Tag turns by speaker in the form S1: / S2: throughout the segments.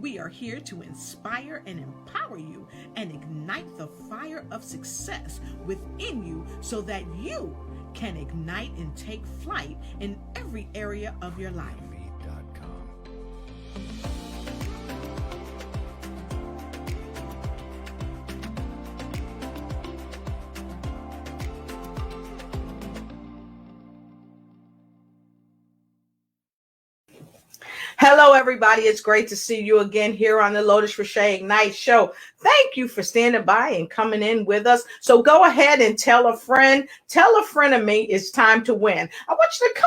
S1: We are here to inspire and empower you and ignite the fire of success within you so that you can ignite and take flight in every area of your life. Hello, everybody. It's great to see you again here on the Lotus Richey Ignite Show. Thank you for standing by and coming in with us. So go ahead and tell a friend of me it's time to win. I want you to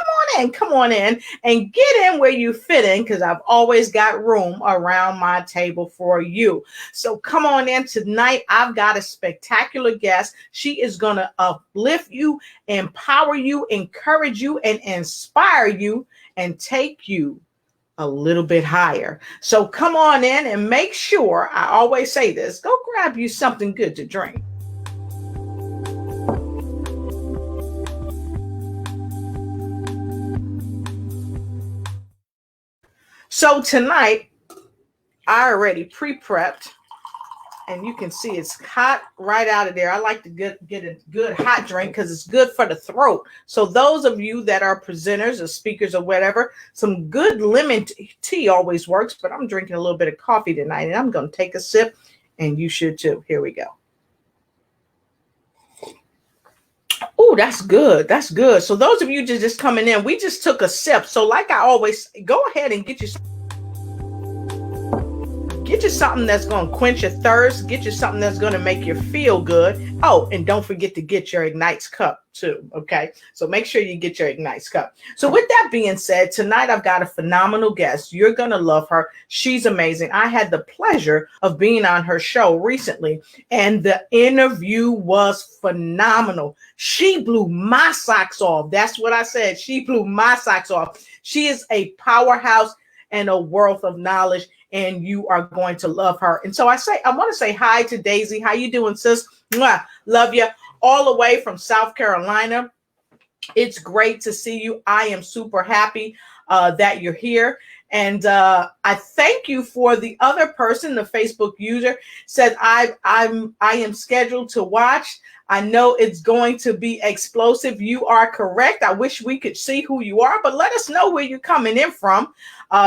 S1: come on in and get in where you fit in, because I've always got room around my table for you. So come on in tonight. I've got a spectacular guest. She is going to uplift you, empower you, encourage you, and inspire you and take you a little bit higher. So come on in and make sure, I always say this, go grab you something good to drink. So tonight, I already pre-prepped, and you can see it's hot right out of there. I like to get a good hot drink because it's good for the throat. So those of you that are presenters or speakers or whatever, some good lemon tea always works, but I'm drinking a little bit of coffee tonight, and I'm going to take a sip, and you should too. Here we go. Oh, that's good. That's good. So those of you just coming in, we just took a sip. So like I always, go ahead and get you something that's going to quench your thirst. Get you something that's going to make you feel good. Oh, and don't forget to get your Ignites cup too. Okay. So make sure you get your Ignites cup. So with that being said, tonight I've got a phenomenal guest. You're going to love her. She's amazing. I had the pleasure of being on her show recently, and the interview was phenomenal. She blew my socks off. That's what I said. She blew my socks off. She is a powerhouse and a wealth of knowledge, and you are going to love her. And so I want to say hi to Daisy. How you doing, sis? Mwah. Love you. All the way from South Carolina. It's great to see you. I am super happy that you're here. And I thank you for the other person, the Facebook user, said I am scheduled to watch. I know it's going to be explosive. You are correct. I wish we could see who you are, but let us know where you're coming in from,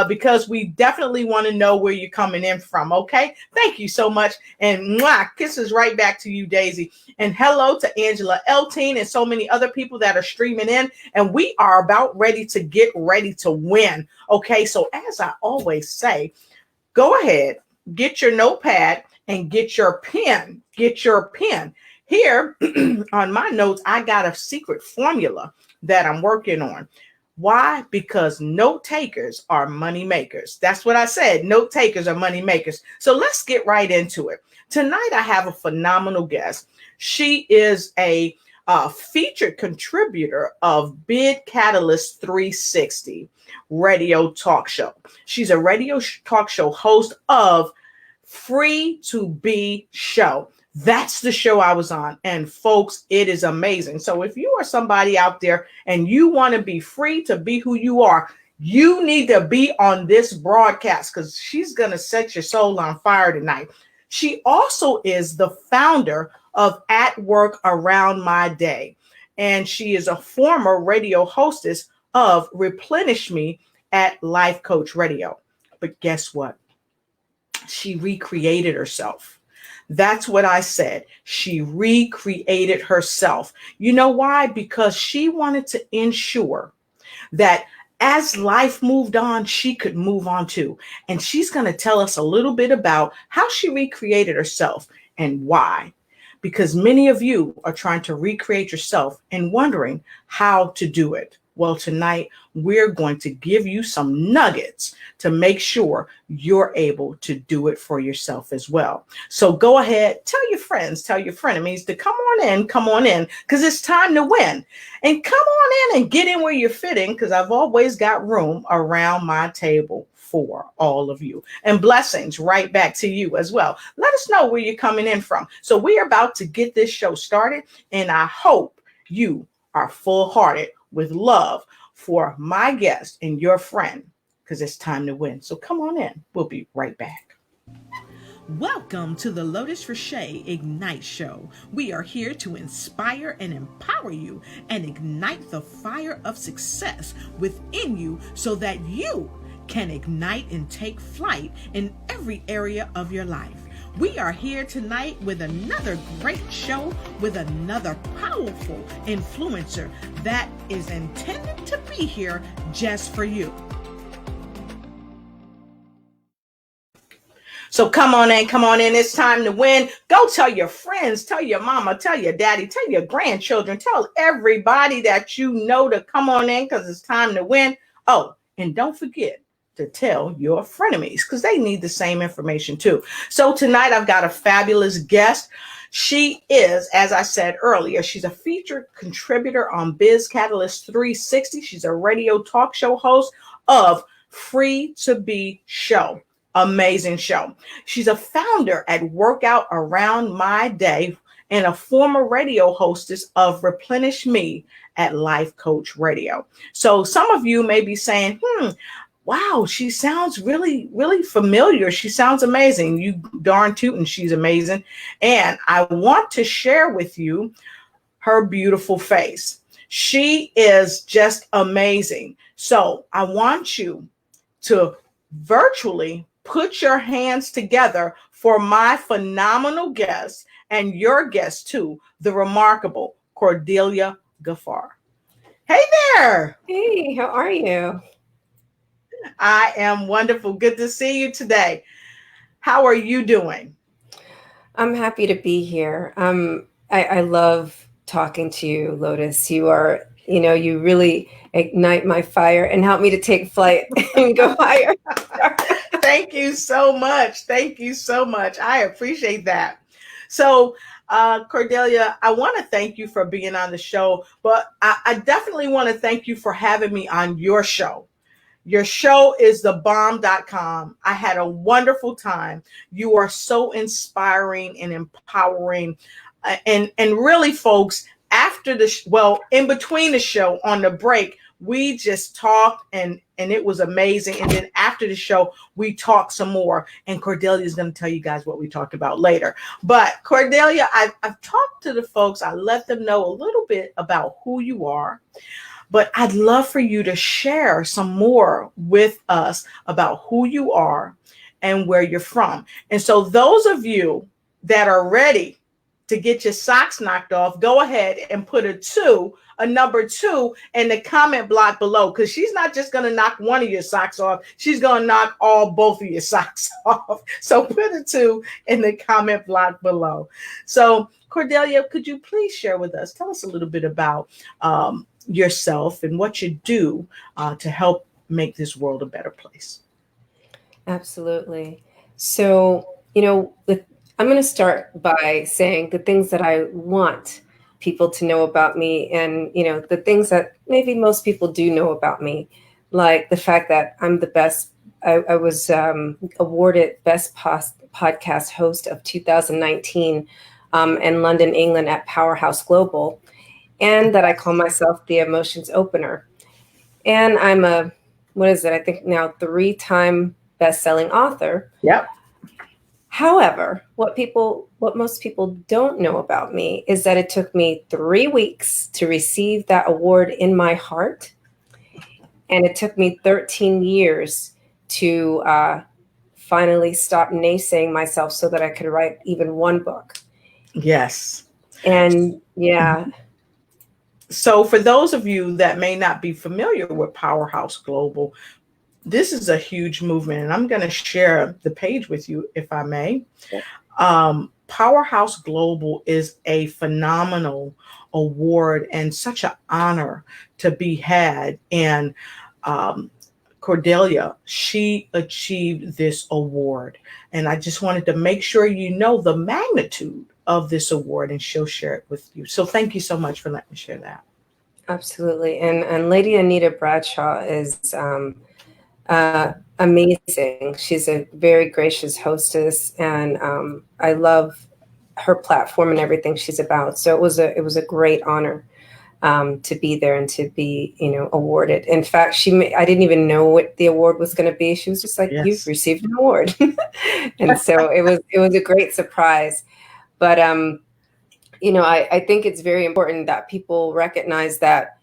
S1: because we definitely want to know where you're coming in from. Okay. Thank you so much. And mwah, kisses right back to you, Daisy. And hello to Angela Eltine and so many other people that are streaming in. And we are about ready to get ready to win. Okay. So as I always say, go ahead, get your notepad and get your pen. Get your pen. Here on my notes, I got a secret formula that I'm working on. Why? Because note takers are money makers. That's what I said. Note takers are money makers. So let's get right into it. Tonight, I have a phenomenal guest. She is a featured contributor of Bid Catalyst 360 radio talk show. She's a radio talk show host of Free to Be Show. That's the show I was on. And folks, it is amazing. So if you are somebody out there and you want to be free to be who you are, you need to be on this broadcast, because she's going to set your soul on fire tonight. She also is the founder of At Work Around My Day. And she is a former radio hostess of Replenish Me at Life Coach Radio. But guess what? She recreated herself. That's what I said. She recreated herself. You know why? Because she wanted to ensure that as life moved on, she could move on too. And she's going to tell us a little bit about how she recreated herself and why. Because many of you are trying to recreate yourself and wondering how to do it. Well, tonight, we're going to give you some nuggets to make sure you're able to do it for yourself as well. So go ahead, tell your friends, tell your frenemies to come on in, because it's time to win. And come on in and get in where you're fitting, because I've always got room around my table for all of you. And blessings right back to you as well. Let us know where you're coming in from. So we are about to get this show started, and I hope you are full-hearted with love for my guest and your friend, because it's time to win. So come on in. We'll be right back.
S2: Welcome to the Lotus Richey Ignite Show. We are here to inspire and empower you and ignite the fire of success within you so that you can ignite and take flight in every area of your life. We are here tonight with another great show with another powerful influencer that is intended to be here just for you.
S1: So come on in. It's time to win. Go tell your friends, tell your mama, tell your daddy, tell your grandchildren, tell everybody that you know to come on in because it's time to win. Oh, and don't forget to tell your frenemies because they need the same information too. So tonight I've got a fabulous guest. She is, as I said earlier, she's a featured contributor on Biz Catalyst 360. She's a radio talk show host of Free to Be Show. Amazing show. She's a founder at Workout Around My Day and a former radio hostess of Replenish Me at Life Coach Radio. So some of you may be saying, wow, she sounds really, really familiar. She sounds amazing. You darn tootin', she's amazing. And I want to share with you her beautiful face. She is just amazing. So I want you to virtually put your hands together for my phenomenal guest and your guest too, the remarkable Cordelia Gaffar. Hey there.
S3: Hey, how are you?
S1: I am wonderful. Good to see you today. How are you doing?
S3: I'm happy to be here. I love talking to you, Lotus. You are, you really ignite my fire and help me to take flight and go higher.
S1: Thank you so much. Thank you so much. I appreciate that. So, Cordelia, I want to thank you for being on the show, but I definitely want to thank you for having me on your show. Your show is thebomb.com. I had a wonderful time. You are so inspiring and empowering. And really, folks, after in between the show on the break, we just talked and it was amazing. And then after the show, we talked some more. And Cordelia is going to tell you guys what we talked about later. But Cordelia, I've talked to the folks. I let them know a little bit about who you are. But I'd love for you to share some more with us about who you are and where you're from. And so those of you that are ready to get your socks knocked off, go ahead and put a number 2 in the comment block below, because she's not just going to knock one of your socks off. She's going to knock both of your socks off. So put a 2 in the comment block below. So Cordelia, could you please share with us, tell us a little bit about yourself and what you do to help make this world a better place?
S3: Absolutely. So, I'm going to start by saying the things that I want people to know about me and, the things that maybe most people do know about me, like the fact that I'm the best. I was awarded Best Podcast Host of 2019 in London, England at Powerhouse Global, and that I call myself the Emotions Opener. And I'm I think now 3-time best-selling author.
S1: Yep.
S3: However, what most people don't know about me is that it took me 3 weeks to receive that award in my heart. And it took me 13 years to finally stop naysaying myself so that I could write even one book.
S1: Yes.
S3: And yeah.
S1: So for those of you that may not be familiar with Powerhouse Global, this is a huge movement, and I'm going to share the page with you, if I may. Yeah. Powerhouse Global is a phenomenal award and such an honor to be had. And Cordelia, she achieved this award. And I just wanted to make sure you know the magnitude of this award, and she'll share it with you. So thank you so much for letting me share that.
S3: Absolutely. And Lady Anita Bradshaw is amazing. She's a very gracious hostess, and I love her platform and everything she's about. So it was a great honor. to be there and to be, awarded. In fact, I didn't even know what the award was going to be. She was just like,
S1: Yes.
S3: "You've received an award." And so it was a great surprise. But, I think it's very important that people recognize that,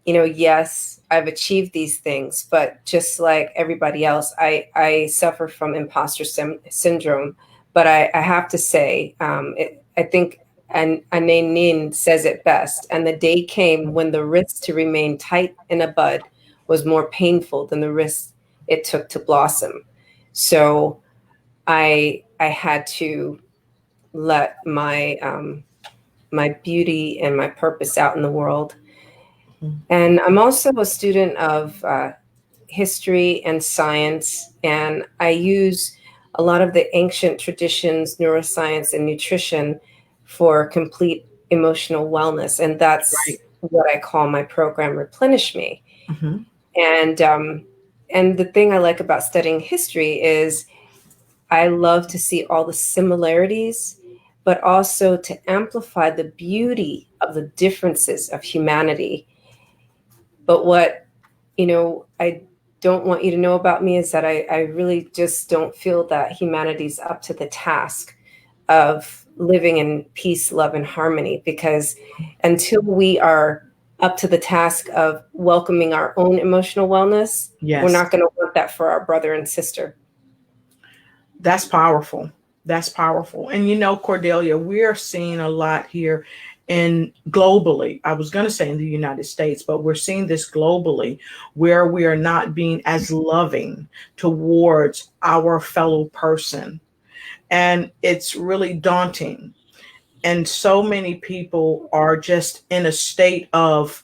S3: yes, I've achieved these things, but just like everybody else, I suffer from imposter syndrome. But I have to say, I think Anaïs Nin says it best. And the day came when the risk to remain tight in a bud was more painful than the risk it took to blossom. So I had to let my my beauty and my purpose out in the world. And I'm also a student of history and science, and I use a lot of the ancient traditions, neuroscience and nutrition for complete emotional wellness. And that's
S1: Right.
S3: what I call my program, Replenish Me.
S1: Mm-hmm.
S3: And the thing I like about studying history is I love to see all the similarities, but also to amplify the beauty of the differences of humanity. But what, I don't want you to know about me is that I really just don't feel that humanity's up to the task of living in peace, love, and harmony, because until we are up to the task of welcoming our own emotional wellness,
S1: Yes.
S3: we're not going to want that for our brother and sister.
S1: That's powerful. That's powerful. And Cordelia, we're seeing a lot here globally. I was going to say in the United States, but we're seeing this globally where we are not being as loving towards our fellow person. And it's really daunting. And so many people are just in a state of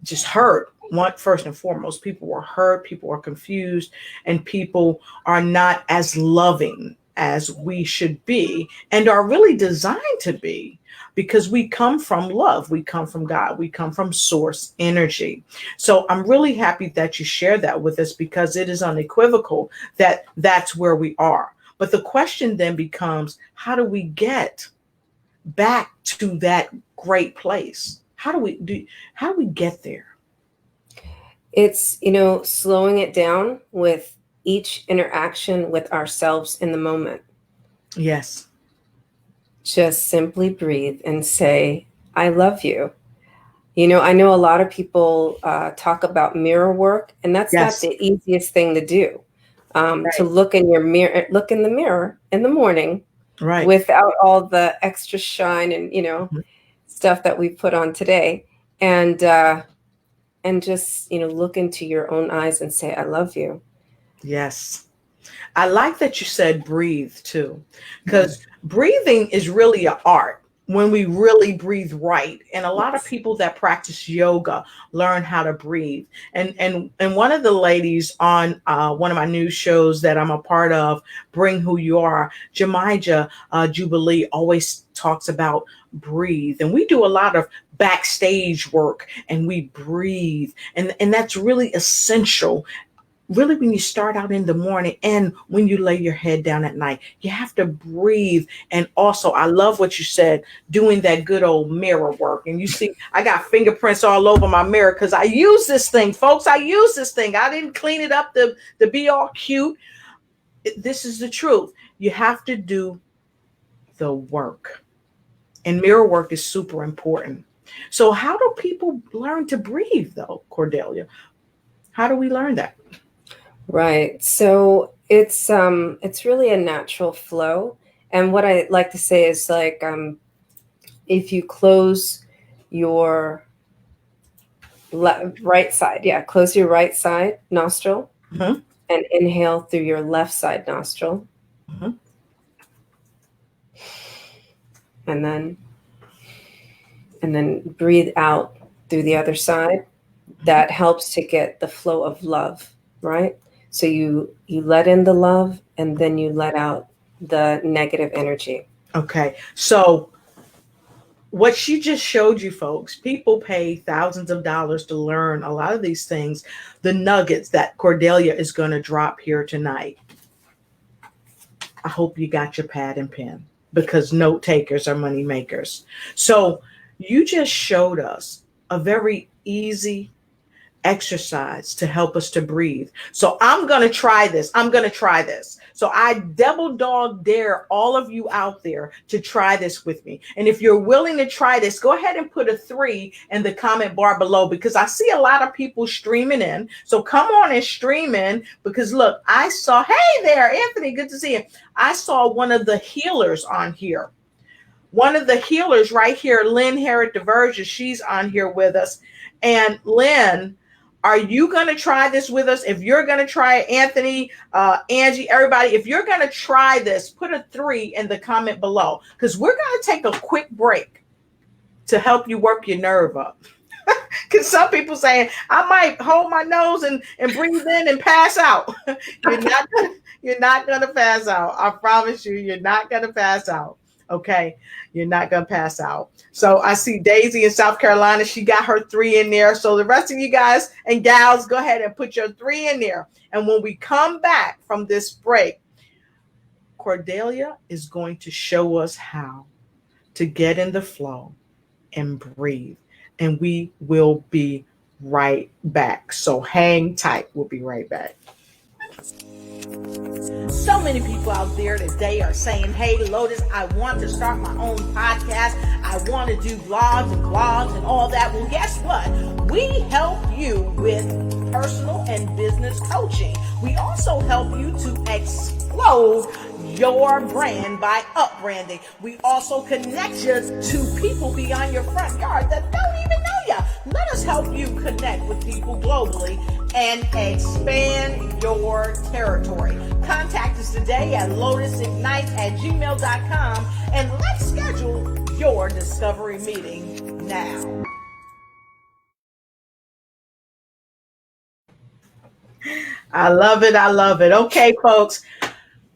S1: just hurt. First and foremost, people are hurt, people are confused, and people are not as loving as we should be and are really designed to be, because we come from love, we come from God, we come from source energy. So I'm really happy that you share that with us, because it is unequivocal that that's where we are. But the question then becomes, how do we get back to that great place? How do we get there?
S3: It's, slowing it down with each interaction with ourselves in the moment.
S1: Yes.
S3: Just simply breathe and say, "I love you." I know a lot of people talk about mirror work, and that's
S1: Yes.
S3: not the easiest thing to do.
S1: Right.
S3: To look in the mirror in the morning,
S1: Right.
S3: without all the extra shine and,
S1: Mhm.
S3: stuff that we put on today. And just, look into your own eyes and say, "I love you."
S1: Yes. I like that you said breathe too, because breathing is really an art when we really breathe right. And a lot of people that practice yoga learn how to breathe. And one of the ladies on one of my news shows that I'm a part of, Bring Who You Are, Jemija Jubilee, always talks about breathe. And we do a lot of backstage work and we breathe. And that's really essential. Really, when you start out in the morning and when you lay your head down at night, you have to breathe. And also, I love what you said, doing that good old mirror work. And you see, I got fingerprints all over my mirror because I use this thing, folks. I use this thing. I didn't clean it up to be all cute. This is the truth. You have to do the work. And mirror work is super important. So how do people learn to breathe, though, Cordelia? How do we learn that?
S3: Right. So it's really a natural flow. And what I like to say is like, if you close your right side, close your right side nostril,
S1: Mhm.
S3: and inhale through your left side nostril.
S1: Mhm.
S3: And then breathe out through the other side. That helps to get the flow of love, right? So you let in the love, and then you let out the negative energy.
S1: Okay. So what she just showed you, folks, people pay thousands of dollars to learn a lot of these things, the nuggets that Cordelia is going to drop here tonight. I hope you got your pad and pen, because note takers are money makers. So You just showed us a very easy exercise to help us to breathe. So I'm going to try this. I'm going to try this. So I double dog dare all of you out there to try this with me. And if you're willing to try this, go ahead and put a 3 in the comment bar below, because I see a lot of people streaming in. So come on and stream in, because look, I saw, hey there, Anthony, good to see you. I saw one of the healers on here. One of the healers right here, Lynn Herod Diverges, she's on here with us. And Lynn, are you going to try this with us? If you're going to try it, Anthony, Angie, everybody, if you're going to try this, put a 3 in the comment below, because we're going to take a quick break to help you work your nerve up. Because some people saying, I might hold my nose and breathe in and pass out. You're not gonna pass out. I promise you, you're not going to pass out. Okay, you're not going to pass out. So I see Daisy in South Carolina. She got her 3 in there. So the rest of you guys and gals, go ahead and put your 3 in there. And when we come back from this break, Cordelia is going to show us how to get in the flow and breathe. And we will be right back. So hang tight. We'll be right back. So many people out there today are saying, hey, Lotus, I want to start my own podcast. I want to do vlogs and all that. Well, guess what? We help you with personal and business coaching. We also help you to explode your brand by upbranding. We also connect you to people beyond your front yard that don't even know you. Let us help you connect with people globally and expand your territory. Contact us today at lotusignite@gmail.com and let's schedule your discovery meeting now. I love it. I love it. Okay, folks.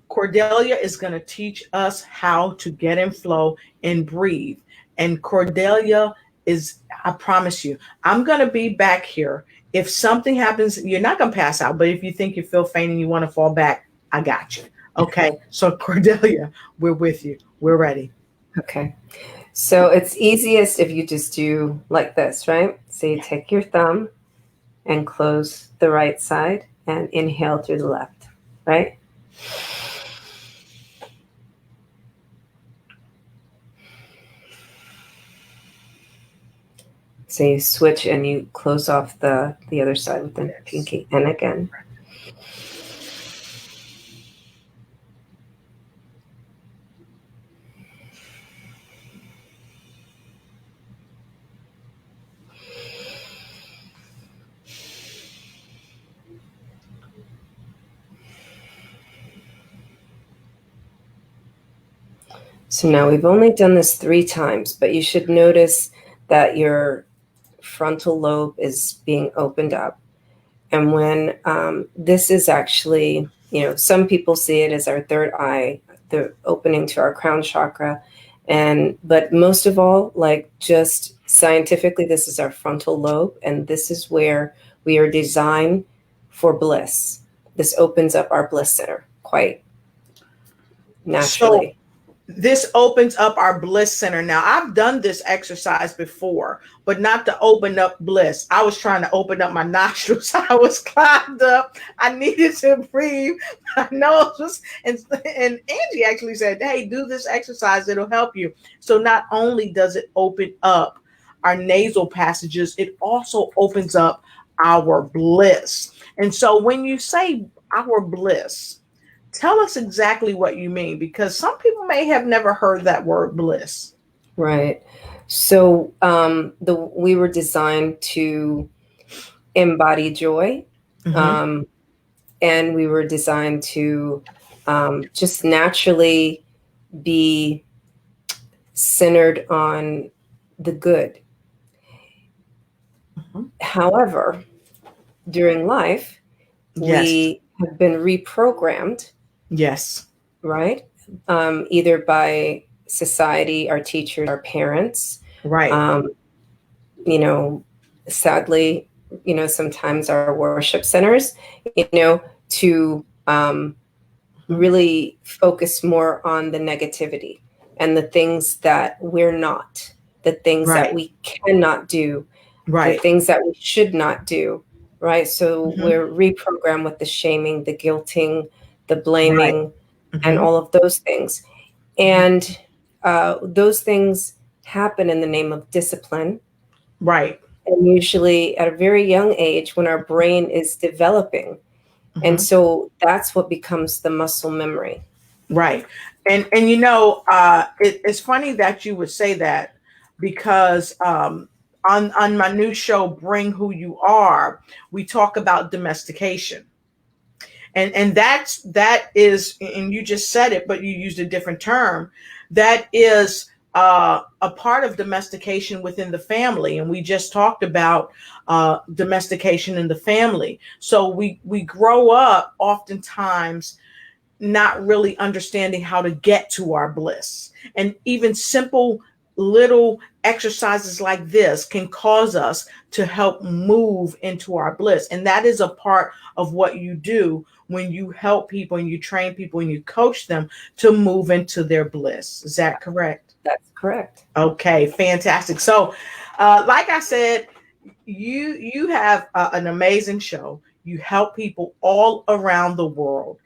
S1: Cordelia is going to teach us how to get in flow and breathe. And Cordelia is, I promise you, I'm going to be back here. If something happens, you're not going to pass out. But if you think you feel faint and you want to fall back, I got you. Okay. So Cordelia, we're with you. We're ready.
S3: Okay. So it's easiest if you just do like this, right? So you take your thumb and close the right side and inhale through the left, right? So you switch and you close off the other side with the pinky. And again. So now we've only done this 3 times, but you should notice that your frontal lobe is being opened up. And when this is actually, some people see it as our third eye, the opening to our crown chakra. But most of all, like just scientifically, this is our frontal lobe. And this is where we are designed for bliss. This opens up our bliss center quite naturally.
S1: So this opens up our bliss center. Now, I've done this exercise before, but not to open up bliss. I was trying to open up my nostrils. I was clogged up. I needed to breathe. My nose was, and Angie actually said, hey, do this exercise. It'll help you. So not only does it open up our nasal passages, it also opens up our bliss. And so when you say our bliss, tell us exactly what you mean, because some people may have never heard that word bliss.
S3: Right. So we were designed to embody joy. Mm-hmm. And we were designed to just naturally be centered on the good. Mm-hmm. However, during life, we have been reprogrammed.
S1: Yes.
S3: Right. Either by society, our teachers, our parents.
S1: Right.
S3: Sadly, sometimes our worship centers, to really focus more on the negativity and the things that we're not. the things that
S1: Right.
S3: we cannot do, the
S1: Right.
S3: things that we should not do, right? So
S1: Mhm.
S3: we're reprogrammed with the shaming, the guilting, the
S1: Right.
S3: blaming, and
S1: Mhm.
S3: all of those things. And those things happen in the name of discipline.
S1: Right.
S3: And usually at a very young age when our brain is developing. And
S1: Mhm.
S3: so that's what becomes the muscle memory.
S1: Right. And it's funny that you would say that because on my new show, Bring Who You Are, we talk about domestication. And that is, and you just said it, but you used a different term. That is a part of domestication within the family, and we just talked about domestication in the family. So we grow up oftentimes not really understanding how to get to our bliss. And even simple little exercises like this can cause us to help move into our bliss. And that is a part of what you do when you help people and you train people and you coach them to move into their bliss. Is that correct?
S3: That's correct.
S1: Okay, fantastic. So, like I said, you have an amazing show. You help people all around the world.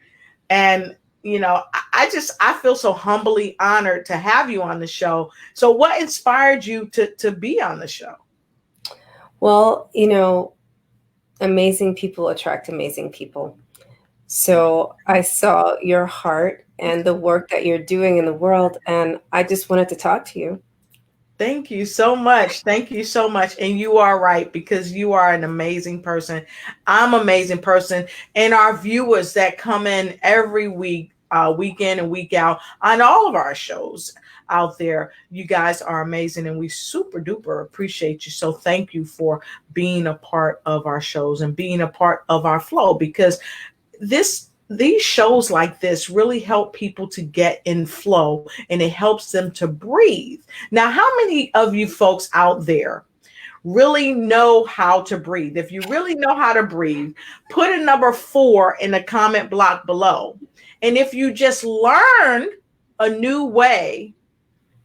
S1: And I feel so humbly honored to have you on the show. So what inspired you to be on the show?
S3: Well, amazing people attract amazing people. So I saw your heart and the work that you're doing in the world, and I just wanted to talk to you.
S1: Thank you so much. Thank you so much. And you are right, because you are an amazing person. I'm an amazing person. And our viewers that come in every week, week in and week out on all of our shows out there, you guys are amazing. And we super duper appreciate you. So thank you for being a part of our shows and being a part of our flow, because these shows like this really help people to get in flow, and it helps them to breathe. Now, how many of you folks out there really know how to breathe? If you really know how to breathe, put a number 4 in the comment block below. And if you just learned a new way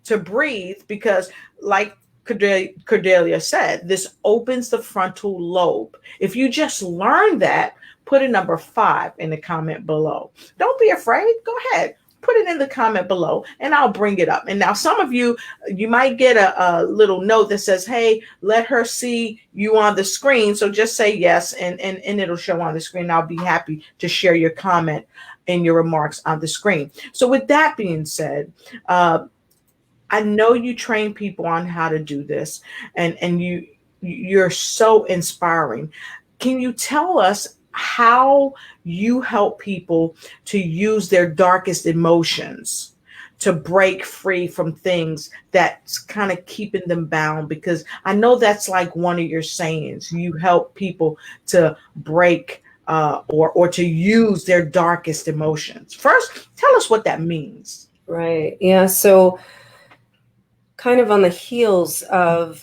S1: to breathe, because like Cordelia said, this opens the frontal lobe. If you just learn that, put a number 5 in the comment below. Don't be afraid. Go ahead. Put it in the comment below and I'll bring it up. And now some of you might get a little note that says, hey, let her see you on the screen. So just say yes, and it'll show on the screen. I'll be happy to share your comment and your remarks on the screen. So with that being said, I know you train people on how to do this, and you're so inspiring. Can you tell us how you help people to use their darkest emotions to break free from things that's kind of keeping them bound? Because I know that's like one of your sayings. You help people to break or to use their darkest emotions. First, tell us what that means.
S3: Right. Yeah. So kind of on the heels of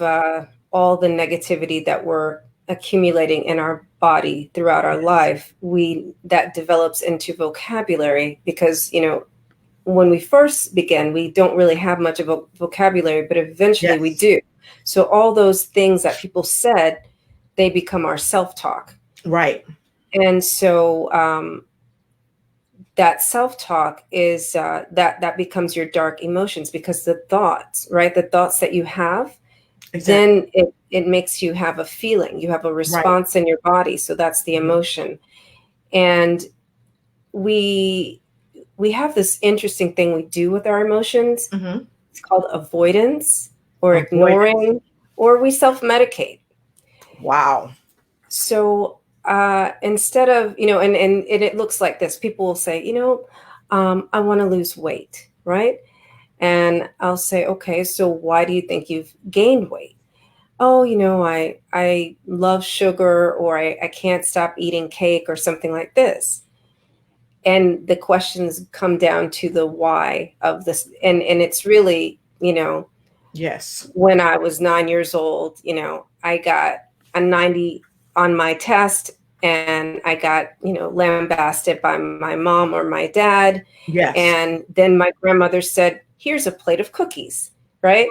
S3: all the negativity that we're accumulating in our body throughout our life, that develops into vocabulary, because when we first begin, we don't really have much of a vocabulary, but eventually we
S1: Yes.
S3: do. So all those things that people said, they become our self-talk.
S1: Right.
S3: And so that self-talk is that becomes your dark emotions, because the thoughts, right? The thoughts that you have,
S1: Exactly.
S3: then it makes you have a feeling, you have a response in your body. So that's the emotion. And we have this interesting thing we do with our emotions.
S1: Mm-hmm.
S3: It's called avoidance or
S1: Avoidance.
S3: ignoring, or we self-medicate.
S1: Wow.
S3: So instead of, and it looks like this, people will say, I want to lose weight, right? And I'll say, okay, so why do you think you've gained weight? Oh, I love sugar, or I can't stop eating cake, or something like this. And the questions come down to the why of this. And it's really,
S1: Yes.
S3: when I was 9 years old, I got a 90 on my test, and I got, lambasted by my mom or my dad.
S1: Yes.
S3: And then my grandmother said, here's a plate of cookies, right?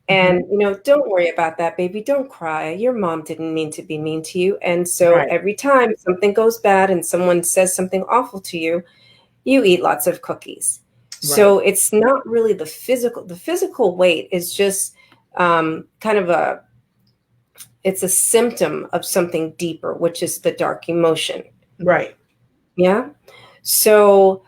S3: And, don't worry about that, baby. Don't cry. Your mom didn't mean to be mean to you. And so
S1: Right.
S3: every time something goes bad and someone says something awful to you, you eat lots of cookies. So
S1: Right.
S3: it's not really the physical weight is just kind of it's a symptom of something deeper, which is the dark emotion.
S1: Right.
S3: Yeah. So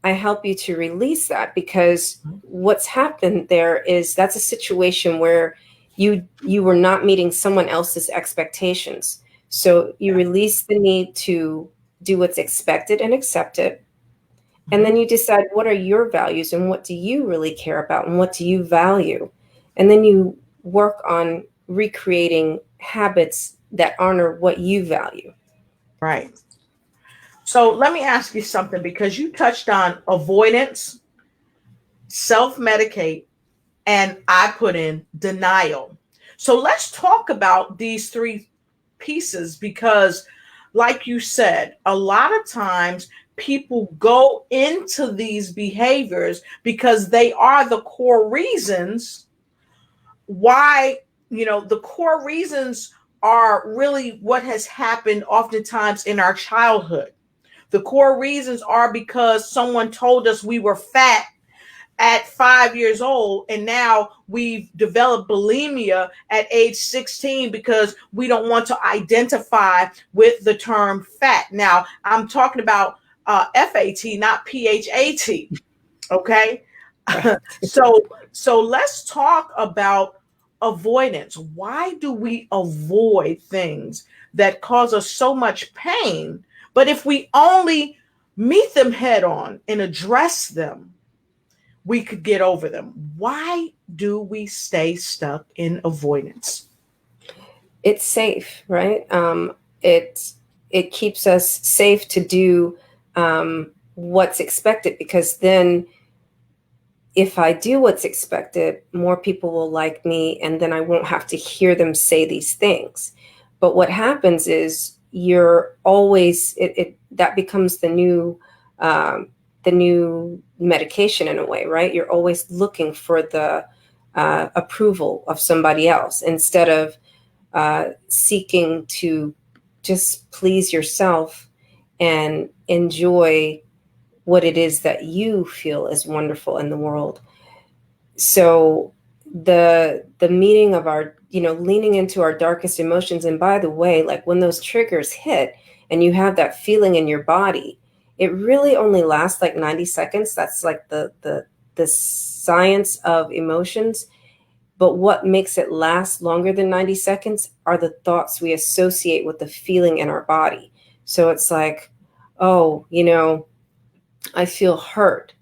S3: I help you to release that, because what's happened there is that's a situation where you were not meeting someone else's expectations. So you release the need to do what's expected and accepted. And then you decide, what are your values and what do you really care about and what do you value? And then you work on recreating habits that honor what you value.
S1: Right. So let me ask you something, because you touched on avoidance, self-medicate, and I put in denial. So let's talk about these three pieces, because like you said, a lot of times people go into these behaviors because they are the core reasons why, the core reasons are really what has happened oftentimes in our childhood. The core reasons are because someone told us we were fat at 5 years old, and now we've developed bulimia at age 16 because we don't want to identify with the term fat. Now, I'm talking about FAT, not PHAT. Okay.
S3: Right.
S1: So let's talk about avoidance. Why do we avoid things that cause us so much pain? But if we only meet them head on and address them, we could get over them. Why do we stay stuck in avoidance?
S3: It's safe, right? It keeps us safe to do what's expected, because then if I do what's expected, more people will like me, and then I won't have to hear them say these things. But what happens is you're always that becomes the new medication in a way, right? You're always looking for the approval of somebody else instead of seeking to just please yourself and enjoy what it is that you feel is wonderful in the world. So the meaning of our, leaning into our darkest emotions. And by the way, like when those triggers hit and you have that feeling in your body, it really only lasts like 90 seconds. That's like the science of emotions. But what makes it last longer than 90 seconds are the thoughts we associate with the feeling in our body. So it's like, oh, I feel hurt.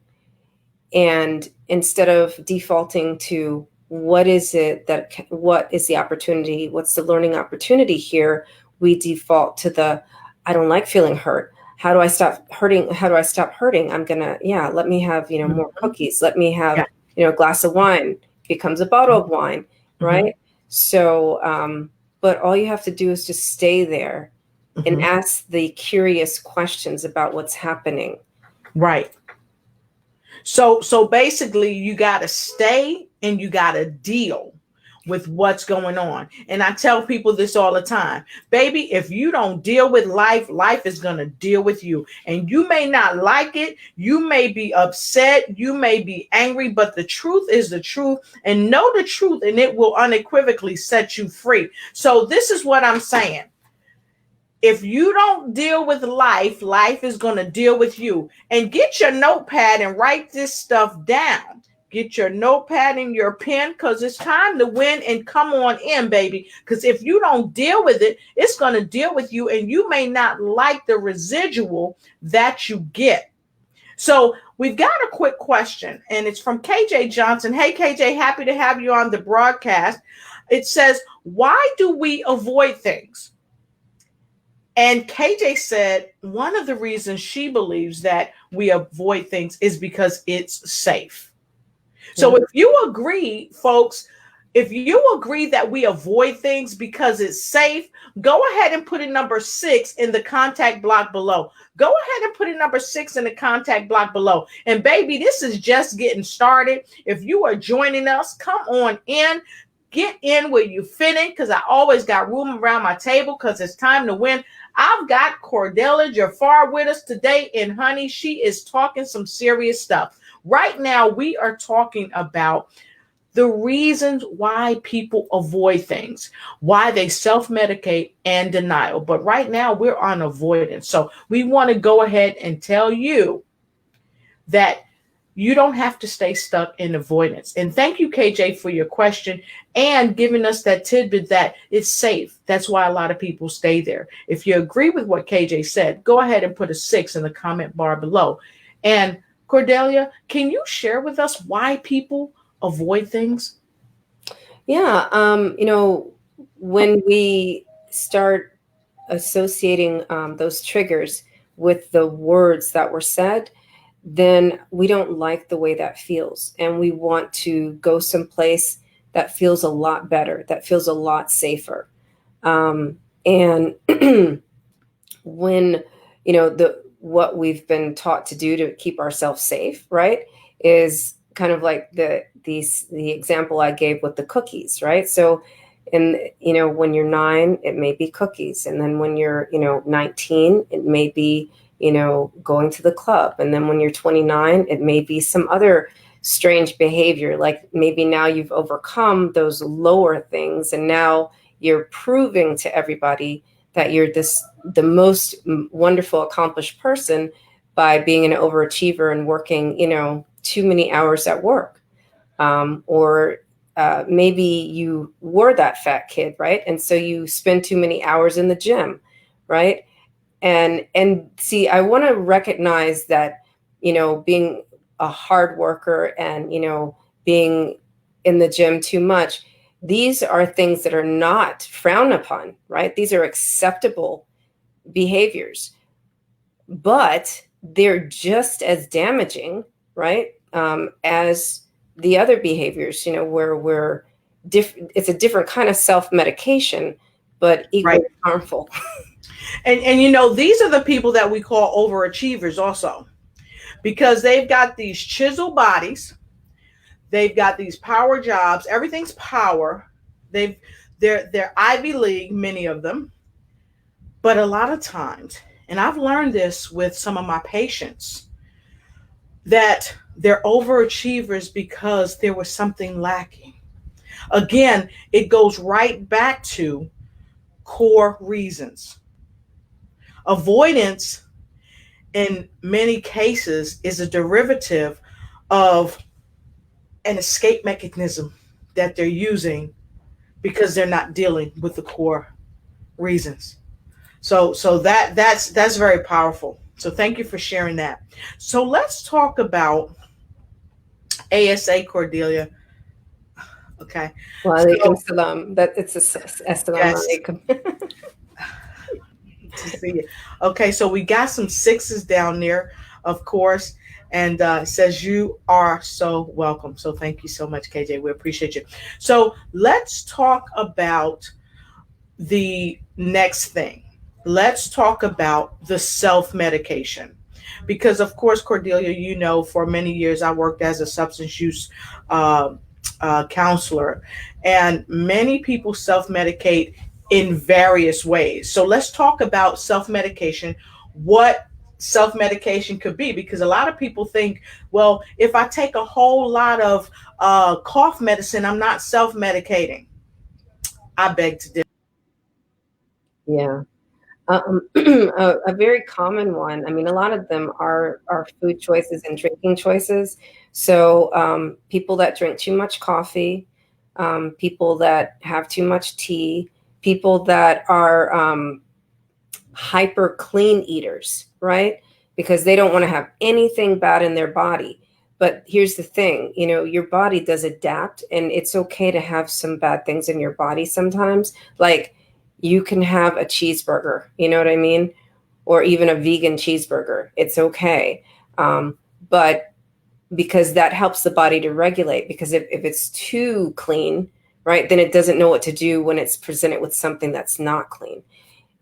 S3: And instead of defaulting to what is the opportunity, what's the learning opportunity here, we default to I don't like feeling hurt. How do I stop hurting? How do I stop hurting? I'm going to, let me have, more cookies. Let me have, a glass of wine. Becomes a bottle of wine, right? So, but all you have to do is just stay there and ask the curious questions about what's happening.
S1: Right. So basically you got to stay and you got to deal with what's going on. And I tell people this all the time, baby, if you don't deal with life, life is going to deal with you. And you may not like it. You may be upset. You may be angry, but the truth is the truth, and know the truth, and it will unequivocally set you free. So this is what I'm saying. If you don't deal with life, life is going to deal with you. And get your notepad and write this stuff down. Get your notepad and your pen, because it's time to win and come on in, baby. Because if you don't deal with it, it's going to deal with you, and you may not like the residual that you get. So we've got a quick question, and it's from KJ Johnson. Hey, KJ, happy to have you on the broadcast. It says, why do we avoid things? And KJ said one of the reasons she believes that we avoid things is because it's safe. So if you agree, folks, If you agree that we avoid things because it's safe, go ahead and put in number 6 in the contact block below. Go ahead and put in number 6 in the contact block below. And baby, this is just getting started. If you are joining us, come on in. Get in where you fit in, because I always got room around my table, because it's time to win. I've got Cordelia Jafar with us today, and honey, she is talking some serious stuff. Right now, we are talking about the reasons why people avoid things, why they self-medicate and denial. But right now we're on avoidance. So we want to go ahead and tell you that you don't have to stay stuck in avoidance. And thank you, KJ, for your question and giving us that tidbit that it's safe. That's why a lot of people stay there. If you agree with what KJ said, go ahead and put a 6 in the comment bar below. And Cordelia, can you share with us why people avoid things?
S3: Yeah. When we start associating those triggers with the words that were said, then we don't like the way that feels. And we want to go someplace that feels a lot better, that feels a lot safer. And when, what we've been taught to do to keep ourselves safe, right, is kind of like the example I gave with the cookies, right? So, when you're 9, it may be cookies. And then when you're, 19, it may be, going to the club. And then when you're 29, it may be some other strange behavior. Like maybe now you've overcome those lower things, and now you're proving to everybody that you're the most wonderful, accomplished person by being an overachiever and working, too many hours at work. Or maybe you were that fat kid, right? And so you spend too many hours in the gym, right? And see, I want to recognize that, being a hard worker and, being in the gym too much, these are things that are not frowned upon, right? These are acceptable behaviors, but they're just as damaging, right? As the other behaviors, where we're different. It's a different kind of self-medication, but equally harmful.
S1: And these are the people that we call overachievers also, because they've got these chiseled bodies, they've got these power jobs, everything's power. They're Ivy League, many of them. But a lot of times, and I've learned this with some of my patients, that they're overachievers because there was something lacking. Again, it goes right back to core reasons. Avoidance, in many cases, is a derivative of an escape mechanism that they're using because they're not dealing with the core reasons. So that's very powerful. So thank you for sharing that. So let's talk about ASA, Cordelia. Okay.
S3: Wa alaikum salam. That it's assalamu alaikum.
S1: To see you. Okay, so we got some 6s down there, of course, and it says you are so welcome. So thank you so much, KJ. We appreciate you. So let's talk about the next thing. Let's talk about the self-medication. Because, of course, Cordelia, for many years I worked as a substance use counselor, and many people self-medicate in various ways. So let's talk about self-medication, what self-medication could be, because a lot of people think, well, if I take a whole lot of cough medicine, I'm not self-medicating. I beg to differ.
S3: Yeah. A very common one. I mean, a lot of them are food choices and drinking choices. So people that drink too much coffee, people that have too much tea, people that are hyper clean eaters, right? Because they don't want to have anything bad in their body. But here's the thing, your body does adapt, and it's okay to have some bad things in your body sometimes. Like you can have a cheeseburger, you know what I mean? Or even a vegan cheeseburger. It's okay. But because that helps the body to regulate, because if it's too clean, right? Then it doesn't know what to do when it's presented with something that's not clean.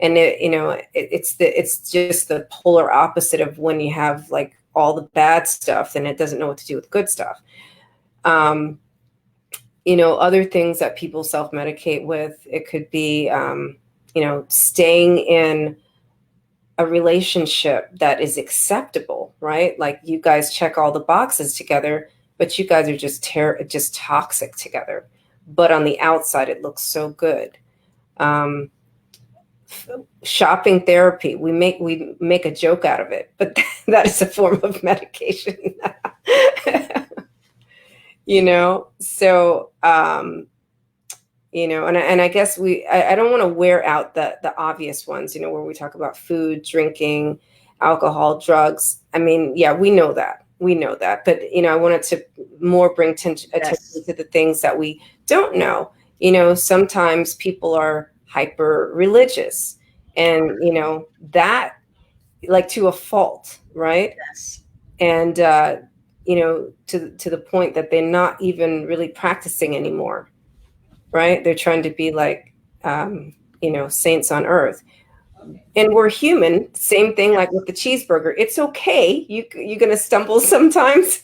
S3: And it's just the polar opposite of when you have like all the bad stuff, then it doesn't know what to do with good stuff. Other things that people self-medicate with, it could be, staying in a relationship that is acceptable, right? Like you guys check all the boxes together, but you guys are just toxic together. But on the outside, it looks so good. Shopping therapy, we make a joke out of it, but that is a form of medication. So and I guess I don't want to wear out the obvious ones, where we talk about food, drinking, alcohol, drugs. I mean, yeah, we know that, but I wanted to more bring attention to the things that we don't know. Sometimes people are hyper religious, and that, like, to a fault, right?
S1: Yes.
S3: And to the point that they're not even really practicing anymore, right? They're trying to be like saints on earth. And we're human. Same thing, like with the cheeseburger. It's okay. You're gonna stumble sometimes.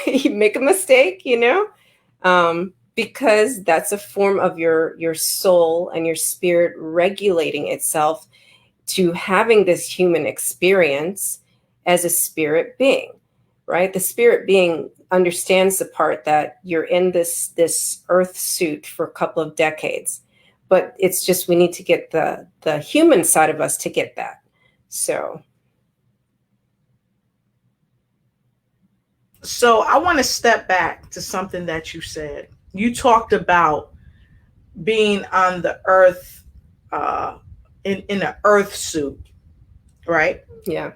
S3: You make a mistake, because that's a form of your soul and your spirit regulating itself to having this human experience as a spirit being, right? The spirit being understands the part that you're in this earth suit for a couple of decades, but it's just, we need to get the human side of us to get that. So
S1: I want to step back to something that you said. You talked about being on the earth, in an earth suit, right?
S3: Yeah.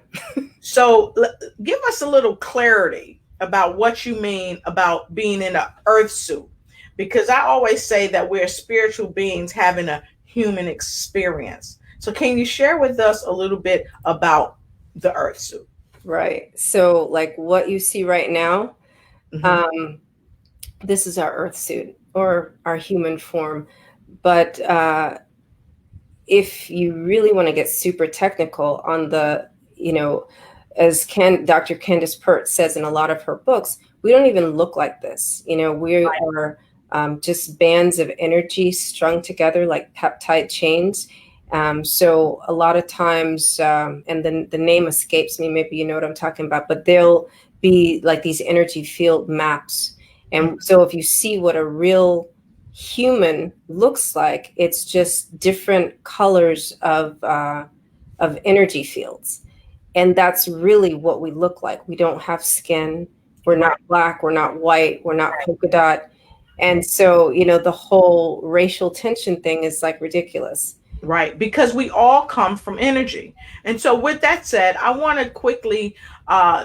S1: So give us a little clarity about what you mean about being in an earth suit, because I always say that we're spiritual beings having a human experience. So can you share with us a little bit about the earth suit?
S3: Right. So like what you see right now,
S1: Mm-hmm.
S3: this is our earth suit or our human form. But if you really want to get super technical on the, as Dr. Candace Pert says in a lot of her books, we don't even look like this. We are just bands of energy strung together like peptide chains. So a lot of times, and then the name escapes me, maybe you know what I'm talking about, but they'll be like these energy field maps. And so if you see what a real human looks like, it's just different colors of energy fields. And that's really what we look like. We don't have skin. We're not black. We're not white. We're not polka dot. And so, the whole racial tension thing is like ridiculous.
S1: Right, because we all come from energy. And so with that said, I want to quickly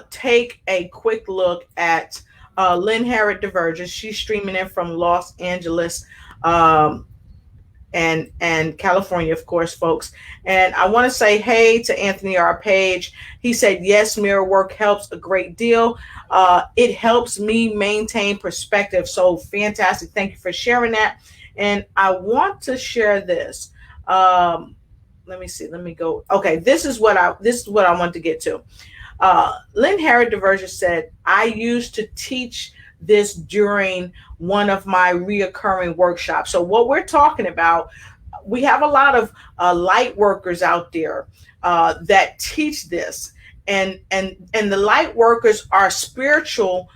S1: take a quick look at Lynn Harriet Divergence. She's streaming in from Los Angeles, and California, of course, folks. And I want to say hey to Anthony R. Page. He said, yes, mirror work helps a great deal. It helps me maintain perspective. So fantastic. Thank you for sharing that. And I want to share this. Let me see. Let me go. Okay, this is what I want to get to. Lynn Harriet Divergence said, I used to teach this during one of my reoccurring workshops. So what we're talking about, we have a lot of light workers out there that teach this, and the light workers are spiritual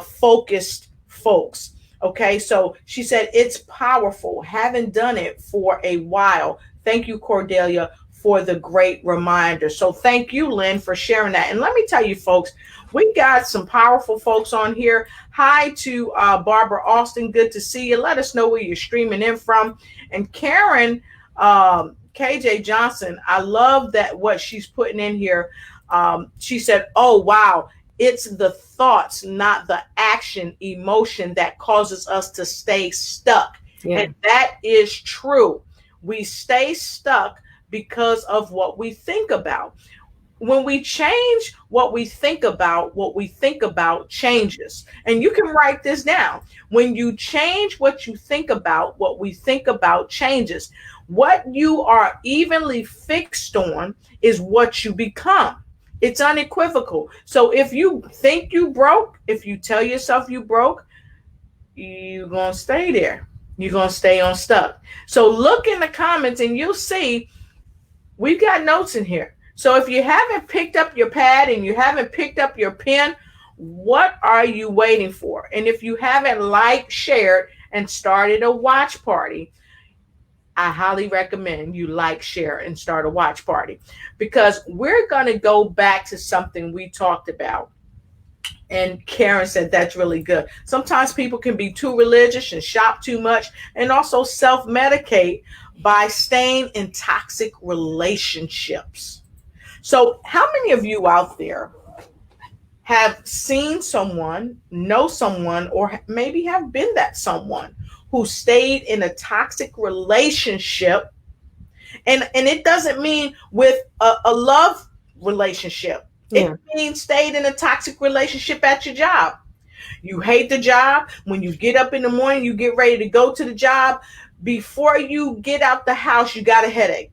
S1: focused folks. Okay, so she said it's powerful. Haven't done it for a while. Thank you, Cordelia, for the great reminder. So thank you, Lynn, for sharing that. And let me tell you, folks, we got some powerful folks on here. Hi to Barbara Austin. Good to see you. Let us know where you're streaming in from. And Karen, KJ Johnson, I love that what she's putting in here. She said, oh, wow. It's the thoughts, not the action, emotion that causes us to stay stuck. Yeah. And that is true. We stay stuck because of what we think about. when we change what we think about changes. And you can write this down. When you change what you think about, what we think about changes. What you are evenly fixed on is what you become. It's unequivocal. So if you think you broke, if you tell yourself you broke, you're going to stay there. You're going to stay on stuck. So look in the comments and you'll see we've got notes in here. So if you haven't picked up your pad and you haven't picked up your pen, what are you waiting for? And if you haven't liked, shared, and started a watch party, I highly recommend you like, share, and start a watch party, because we're going to go back to something we talked about. And Karen said that's really good. Sometimes people can be too religious and shop too much and also self-medicate by staying in toxic relationships. So how many of you out there have seen someone, know someone, or maybe have been that someone who stayed in a toxic relationship? And it doesn't mean with a love relationship.
S3: Yeah.
S1: It means stayed in a toxic relationship at your job. You hate the job. When you get up in the morning, you get ready to go to the job. Before you get out the house, you got a headache.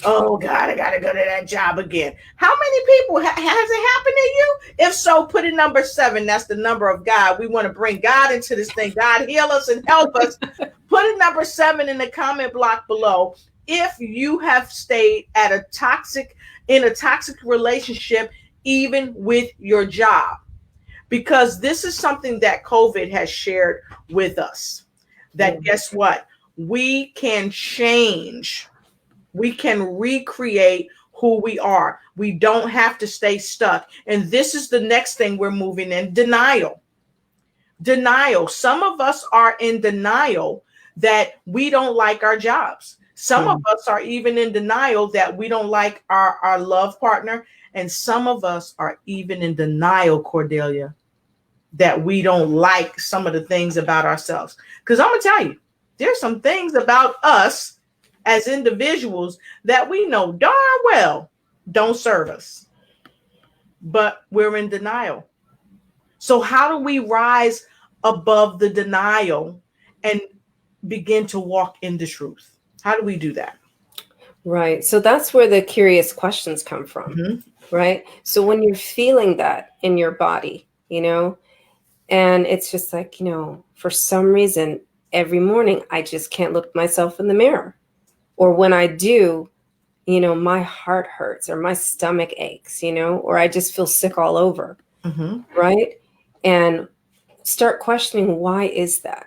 S1: Oh God, I gotta go to that job again. How many people has it happened to you? If so, put in number 7. That's the number of God. We want to bring God into this thing. God, heal us and help us. Put in number 7 in the comment block below if you have stayed in a toxic relationship, even with your job. Because this is something that COVID has shared with us. That guess what? We can change. We can recreate who we are. We don't have to stay stuck. And this is the next thing we're moving in: denial. Denial. Some of us are in denial that we don't like our jobs. Some of us are even in denial that we don't like our love partner. And some of us are even in denial, Cordelia, that we don't like some of the things about ourselves. Because I'm going to tell you, there's some things about us as individuals that we know darn well don't serve us, but we're in denial. So how do we rise above the denial and begin to walk in the truth? How do we do that?
S3: Right. So that's where the curious questions come from, right? So when you're feeling that in your body, and it's just like, for some reason, every morning, I just can't look myself in the mirror. Or when I do, my heart hurts or my stomach aches, or I just feel sick all over. Right. And start questioning, why is that?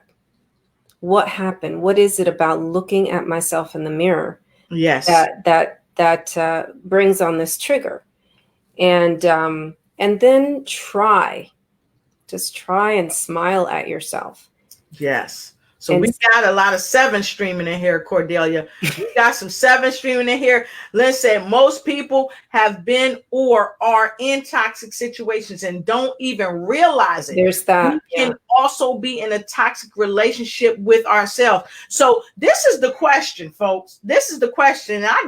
S3: What happened? What is it about looking at myself in the mirror?
S1: Yes.
S3: That brings on this trigger. And then just try and smile at yourself.
S1: Yes. So we got a lot of 7 streaming in here, Cordelia. We got some 7 streaming in here. Let's say most people have been or are in toxic situations and don't even realize it.
S3: There's that.
S1: We can also be in a toxic relationship with ourselves. So this is the question, folks. This is the question. And I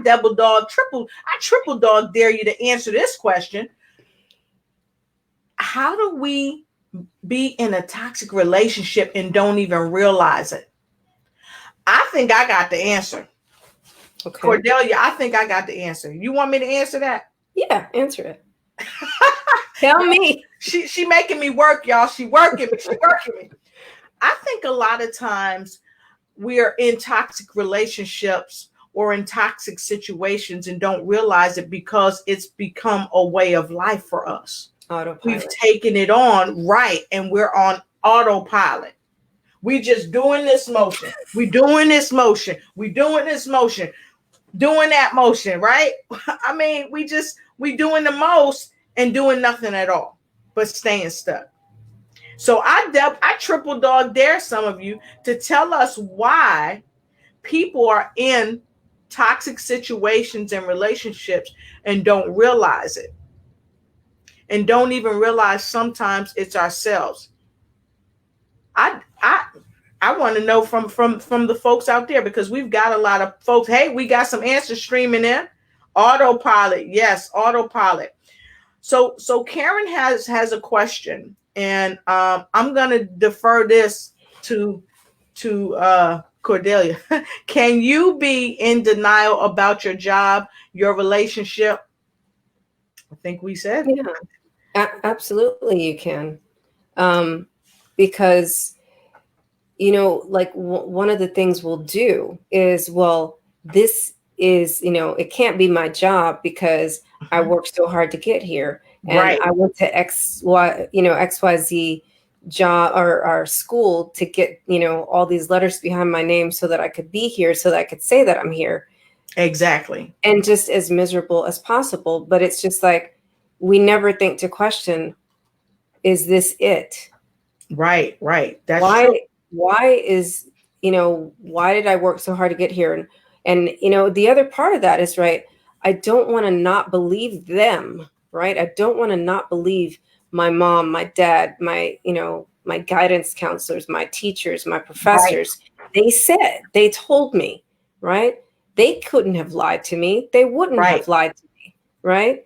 S1: triple dog dare you to answer this question. How do we be in a toxic relationship and don't even realize it? I think I got the answer. Okay. Cordelia, I think I got the answer. You want me to answer that?
S3: Yeah, answer it. Tell me.
S1: She making me work, y'all. She working me. I think a lot of times we are in toxic relationships or in toxic situations and don't realize it because it's become a way of life for us. Autopilot. We've taken it on, right, and we're on autopilot. We just doing this motion. We doing this motion. We doing this motion. Doing that motion, right? I mean, we doing the most and doing nothing at all, but staying stuck. So I triple dog dare some of you to tell us why people are in toxic situations and relationships and don't realize it. And don't even realize sometimes it's ourselves. I want to know from the folks out there, because we've got a lot of folks. Hey, we got some answers streaming in. Autopilot. Yes, autopilot. So Karen has a question, and I'm gonna defer this to Cordelia. Can you be in denial about your job, your relationship? I think we said.
S3: Yeah, absolutely you can. Because, like one of the things we'll do is, well, this is, it can't be my job because I worked so hard to get here. And
S1: Right.
S3: I went to XYZ job or school to get, all these letters behind my name so that I could be here, so that I could say that I'm here.
S1: Exactly.
S3: And just as miserable as possible. But it's just like, we never think to question, is this it?
S1: Right. That's true.
S3: Why is, why did I work so hard to get here? And the other part of that is, right, I don't want to not believe them, right? I don't want to not believe my mom, my dad, my guidance counselors, my teachers, my professors. Right. They told me, right? They couldn't have lied to me. They wouldn't have lied to me, right?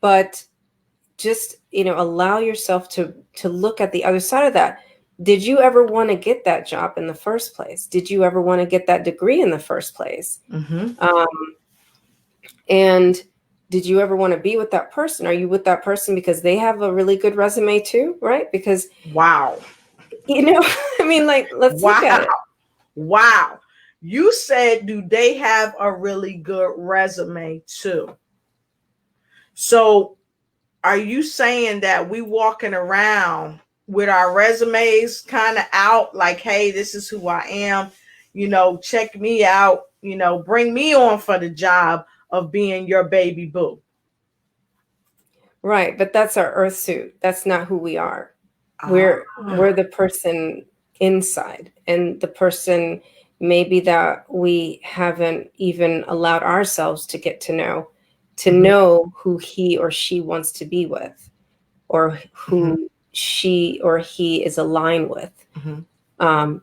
S3: But just, allow yourself to look at the other side of that. Did you ever want to get that job in the first place? Did you ever want to get that degree in the first place? And did you ever want to be with that person? Are you with that person because they have a really good resume too, right? Because
S1: wow.
S3: I mean, like, let's look at it.
S1: Wow. You said, do they have a really good resume too? So are you saying that we walking around with our resumes kind of out, like, hey, this is who I am, check me out, bring me on for the job of being your baby boo?
S3: Right. But that's our earth suit. That's not who we are. We're the person inside, and the person maybe that we haven't even allowed ourselves to get to know who he or she wants to be with, or who she or he is aligned with,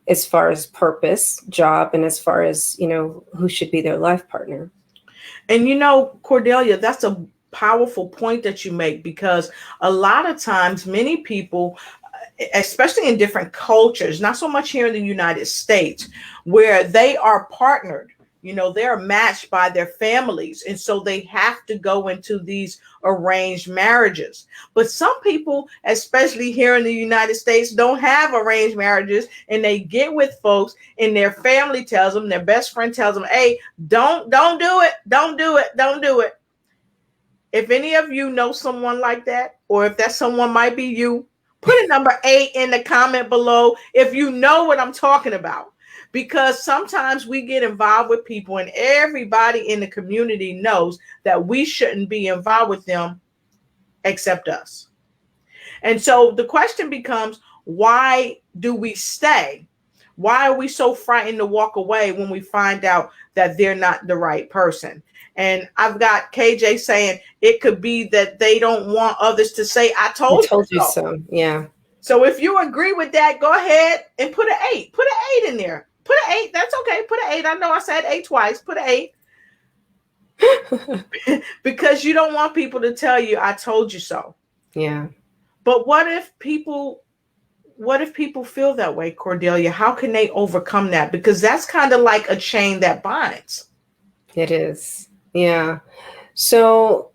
S3: as far as purpose, job, and as far as, who should be their life partner.
S1: And, Cordelia, that's a powerful point that you make, because a lot of times many people, especially in different cultures, not so much here in the United States, where they are partnered, they're matched by their families. And so they have to go into these arranged marriages. But some people, especially here in the United States, don't have arranged marriages, and they get with folks and their family tells them, their best friend tells them, hey, don't do it. Don't do it. Don't do it. If any of you know someone like that, or if that someone might be you, put a number 8 in the comment below if you know what I'm talking about. Because sometimes we get involved with people and everybody in the community knows that we shouldn't be involved with them except us. And so the question becomes, why do we stay? Why are we so frightened to walk away when we find out that they're not the right person? And I've got KJ saying it could be that they don't want others to say, I told you so.
S3: Yeah.
S1: So if you agree with that, go ahead and put an 8. Put an 8 in there. Put an 8. That's okay. Put an 8. I know I said 8 twice. Put an 8. Because you don't want people to tell you, I told you so.
S3: Yeah.
S1: But what if people feel that way, Cordelia? How can they overcome that? Because that's kind of like a chain that binds.
S3: It is. Yeah. So,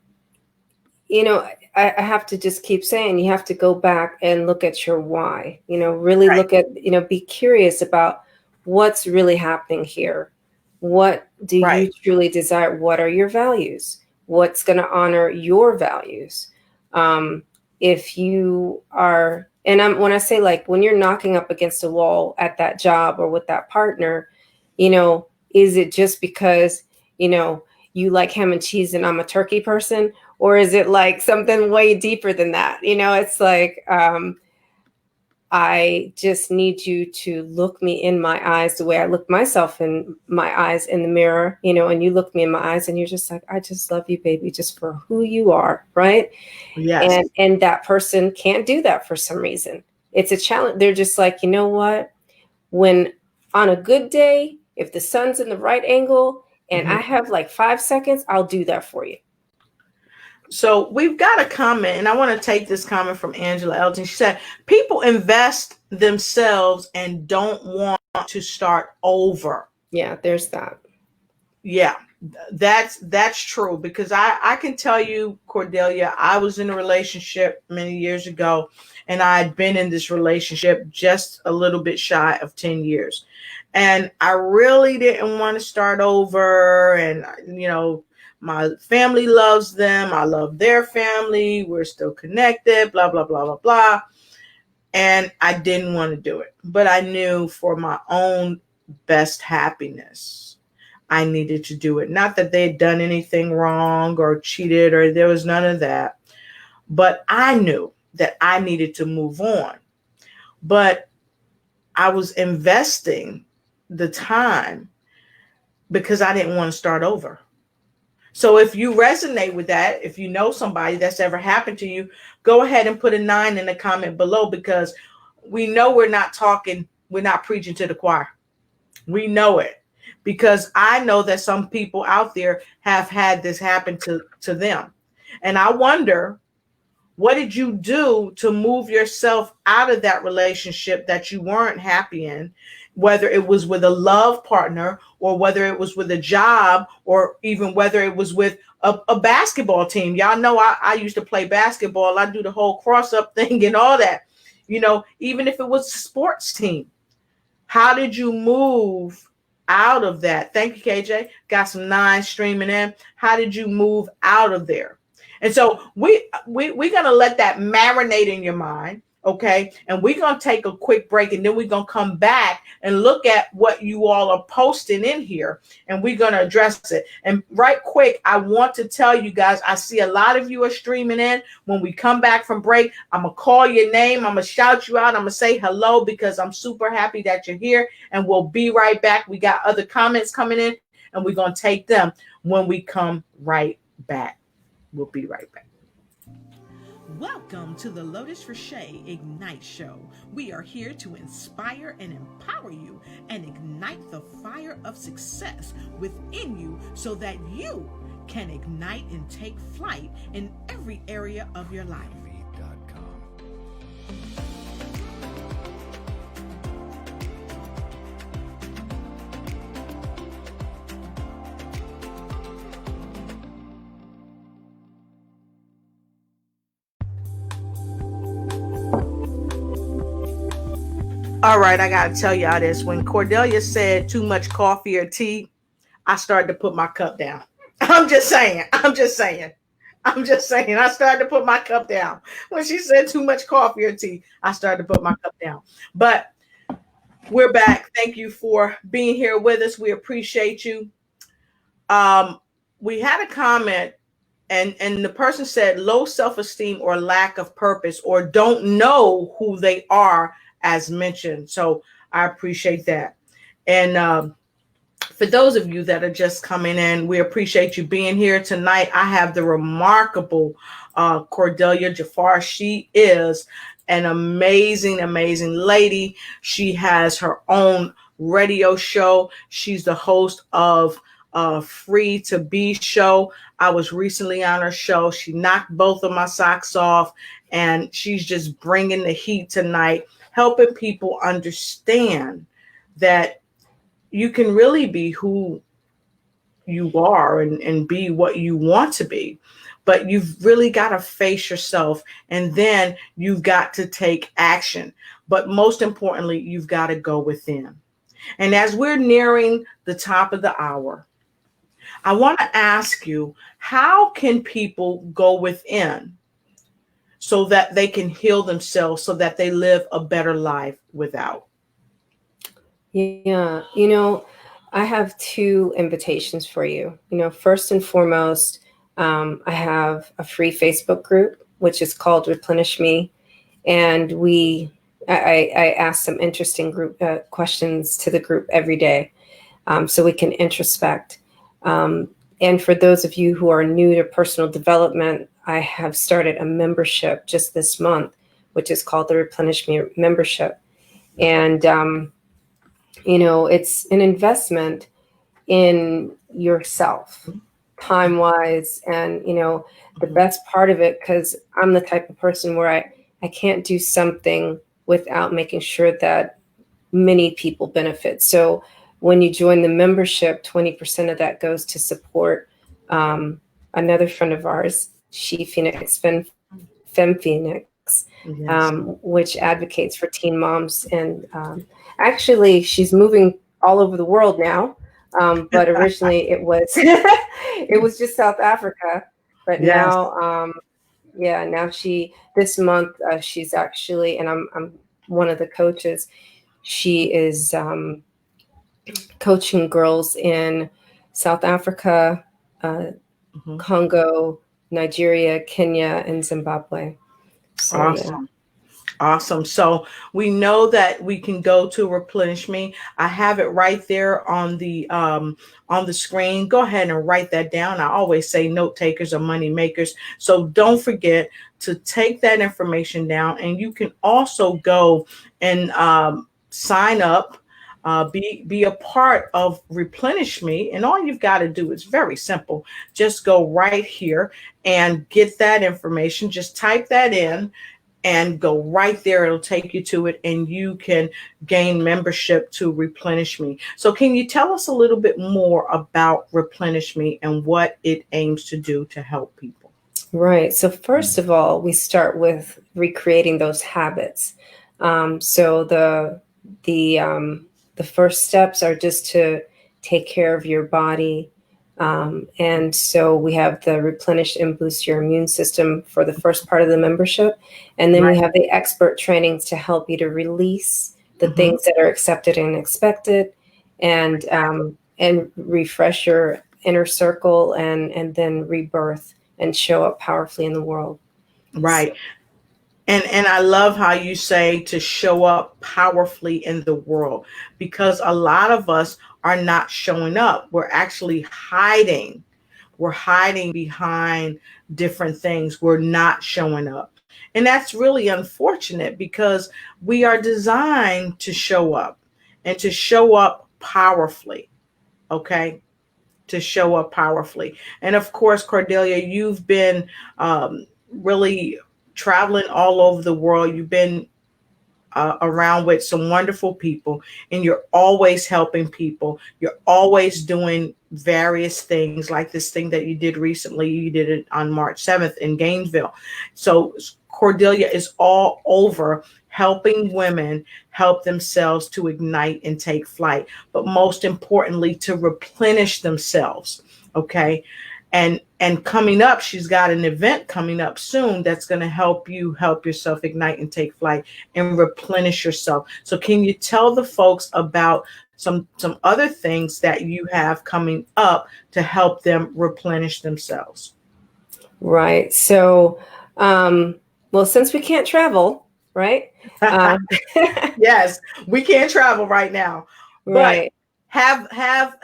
S3: I have to just keep saying, you have to go back and look at your why, really look at, be curious about what's really happening here. What do you truly desire? What are your values? What's going to honor your values? If you are, and when I say, like, when you're knocking up against a wall at that job or with that partner, is it just because, you like ham and cheese and I'm a turkey person? Or is it like something way deeper than that? It's like, I just need you to look me in my eyes the way I look myself in my eyes in the mirror, and you look me in my eyes and you're just like, I just love you, baby, just for who you are. Right.
S1: Yes.
S3: And that person can't do that for some reason. It's a challenge. They're just like, you know what? When on a good day, if the sun's in the right angle and I have like 5 seconds, I'll do that for you.
S1: So we've got a comment, and I want to take this comment from Angela Elton. She said, people invest themselves and don't want to start over.
S3: Yeah, there's that.
S1: Yeah, that's true, because I can tell you, Cordelia, I was in a relationship many years ago, and I had been in this relationship just a little bit shy of 10 years. And I really didn't want to start over. And, you know, my family loves them. I love their family. We're still connected, blah, blah, blah, blah, blah. And I didn't want to do it. But I knew for my own best happiness, I needed to do it. Not that they had done anything wrong or cheated, or there was none of that. But I knew that I needed to move on. But I was investing the time because I didn't want to start over. So if you resonate with that, if you know somebody that's ever happened to you, go ahead and put a 9 in the comment below, because we know we're not preaching to the choir. We know it, because I know that some people out there have had this happen to them. And I wonder, what did you do to move yourself out of that relationship that you weren't happy in? Whether it was with a love partner, or whether it was with a job, or even whether it was with a basketball team. Y'all know I used to play basketball. I do the whole cross-up thing and all that. You know, even if it was a sports team. How did you move out of that? Thank you, KJ. Got some 9 streaming in. How did you move out of there? And so we're going to let that marinate in your mind. Okay. And we're going to take a quick break, and then we're going to come back and look at what you all are posting in here, and we're going to address it. And right quick, I want to tell you guys, I see a lot of you are streaming in. When we come back from break, I'm going to call your name. I'm going to shout you out. I'm going to say hello, because I'm super happy that you're here, and we'll be right back. We got other comments coming in, and we're going to take them when we come right back. We'll be right back.
S2: Welcome to the Lotus Richey Ignite Show. We are here to inspire and empower you and ignite the fire of success within you so that you can ignite and take flight in every area of your life.
S1: All right, I got to tell y'all this. When Cordelia said too much coffee or tea, I started to put my cup down. I'm just saying. I started to put my cup down. When she said too much coffee or tea, I started to put my cup down. But we're back. Thank you for being here with us. We appreciate you. We had a comment, and the person said low self-esteem or lack of purpose, or don't know who they are, as mentioned. So I appreciate that. And for those of you that are just coming in, we appreciate you being here tonight. I have the remarkable Cordelia Jafar. She is an amazing, amazing lady. She has her own radio show. She's the host of Free to Be show. I was recently on her show. She knocked both of my socks off, and she's just bringing the heat tonight, helping people understand that you can really be who you are and be what you want to be. But you've really got to face yourself, and then you've got to take action. But most importantly, you've got to go within. And as we're nearing the top of the hour, I want to ask you, how can people go within so that they can heal themselves, so that they live a better life without?
S3: Yeah, you know, I have 2 invitations for you. You know, first and foremost, I have a free Facebook group, which is called Replenish Me. And I ask some interesting group questions to the group every day, so we can introspect. And for those of you who are new to personal development, I have started a membership just this month, which is called the Replenish Me membership. And, you know, it's an investment in yourself time wise. And, the best part of it, because I'm the type of person where I can't do something without making sure that many people benefit. So when you join the membership, 20% of that goes to support another friend of ours, She Phoenix, Fem Phoenix,
S1: Yes.
S3: which advocates for teen moms. And actually, she's moving all over the world now. But originally it was it was just South Africa. But
S1: Yes.
S3: now, now this month she's actually, and I'm one of the coaches. She is coaching girls in South Africa, Congo, Nigeria, Kenya, and Zimbabwe. So,
S1: Awesome. Awesome. So we know that we can go to Replenish Me. I have it right there on the screen. Go ahead and write that down. I always say note takers are money makers. So don't forget to take that information down, and you can also go and sign up. Be a part of Replenish Me, and all you've got to do is very simple. Just go right here and get that information. Just type that in and go right there. It'll take you to it, and you can gain membership to Replenish Me. So can you tell us a little bit more about Replenish Me and what it aims to do to help people?
S3: Right. So first of all, we start with recreating those habits. So the first steps are just to take care of your body. And so we have the replenish and boost your immune system for the first part of the membership. And then we have the expert trainings to help you to release the things that are accepted and expected, and refresh your inner circle, and then rebirth and show up powerfully in the world.
S1: Right. And I love how you say to show up powerfully in the world, because a lot of us are not showing up. We're actually hiding. We're hiding behind different things. We're not showing up. And that's really unfortunate, because we are designed to show up, and to show up powerfully. Okay. To show up powerfully. And of course, Cordelia, you've been really traveling all over the world. You've been around with some wonderful people, and you're always helping people. You're always doing various things, like this thing that you did recently. You did it on March 7th in Gainesville. So Cordelia is all over helping women help themselves to ignite and take flight, but most importantly, to replenish themselves. Okay. And coming up, she's got an event coming up soon that's going to help you help yourself ignite and take flight and replenish yourself. So can you tell the folks about some other things that you have coming up to help them replenish themselves?
S3: Right. So, well, since we can't travel, right?
S1: Yes, we can't travel right now, but
S3: Right.
S1: have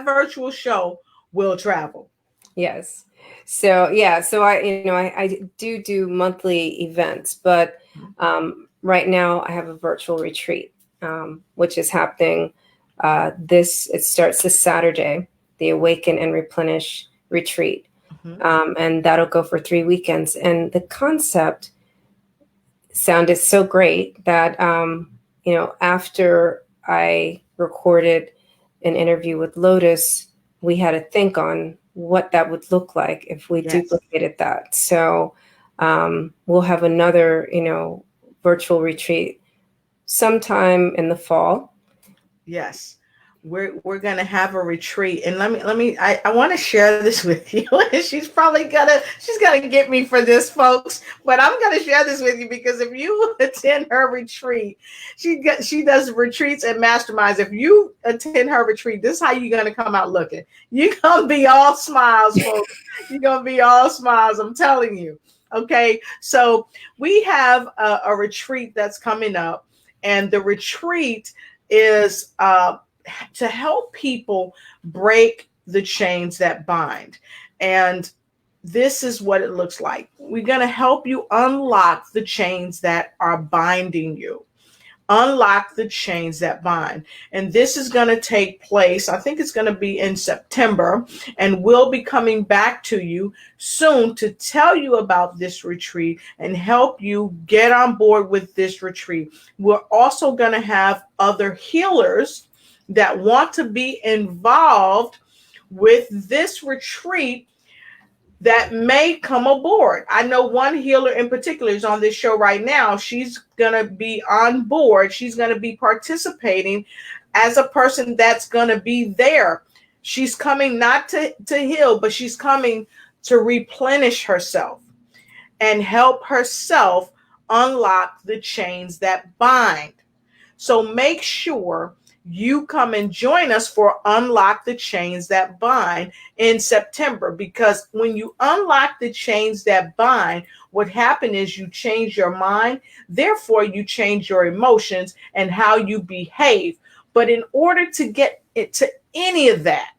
S1: virtual show will travel.
S3: Yes. So I do monthly events, but right now I have a virtual retreat, which is happening. It starts this Saturday, the Awaken and Replenish retreat, and that'll go for 3 weekends. And the concept sounded so great that after I recorded an interview with Lotus, we had to think on what that would look like if we duplicated that. So we'll have another, virtual retreat sometime in the fall.
S1: Yes. We're gonna have a retreat, and I want to share this with you. she's gonna get me for this, folks, but I'm gonna share this with you, because if you attend her retreat, she does retreats and masterminds. If you attend her retreat, this is how you're gonna come out looking. You're gonna be all smiles, folks. You're gonna be all smiles, I'm telling you. Okay, so we have a retreat that's coming up, and the retreat is to help people break the chains that bind. And this is what it looks like. We're going to help you unlock the chains that are binding you. Unlock the Chains That Bind. And this is going to take place, I think it's going to be in September, and we'll be coming back to you soon to tell you about this retreat and help you get on board with this retreat. We're also going to have other healers that want to be involved with this retreat that may come aboard. I know one healer in particular is on this show right now. She's going to be on board. She's going to be participating as a person that's going to be there. She's coming not to heal, but she's coming to replenish herself and help herself unlock the chains that bind. So make sure you come and join us for Unlock the Chains That Bind in September, because when you unlock the chains that bind, what happens is you change your mind, therefore you change your emotions and how you behave. But in order to get it to any of that,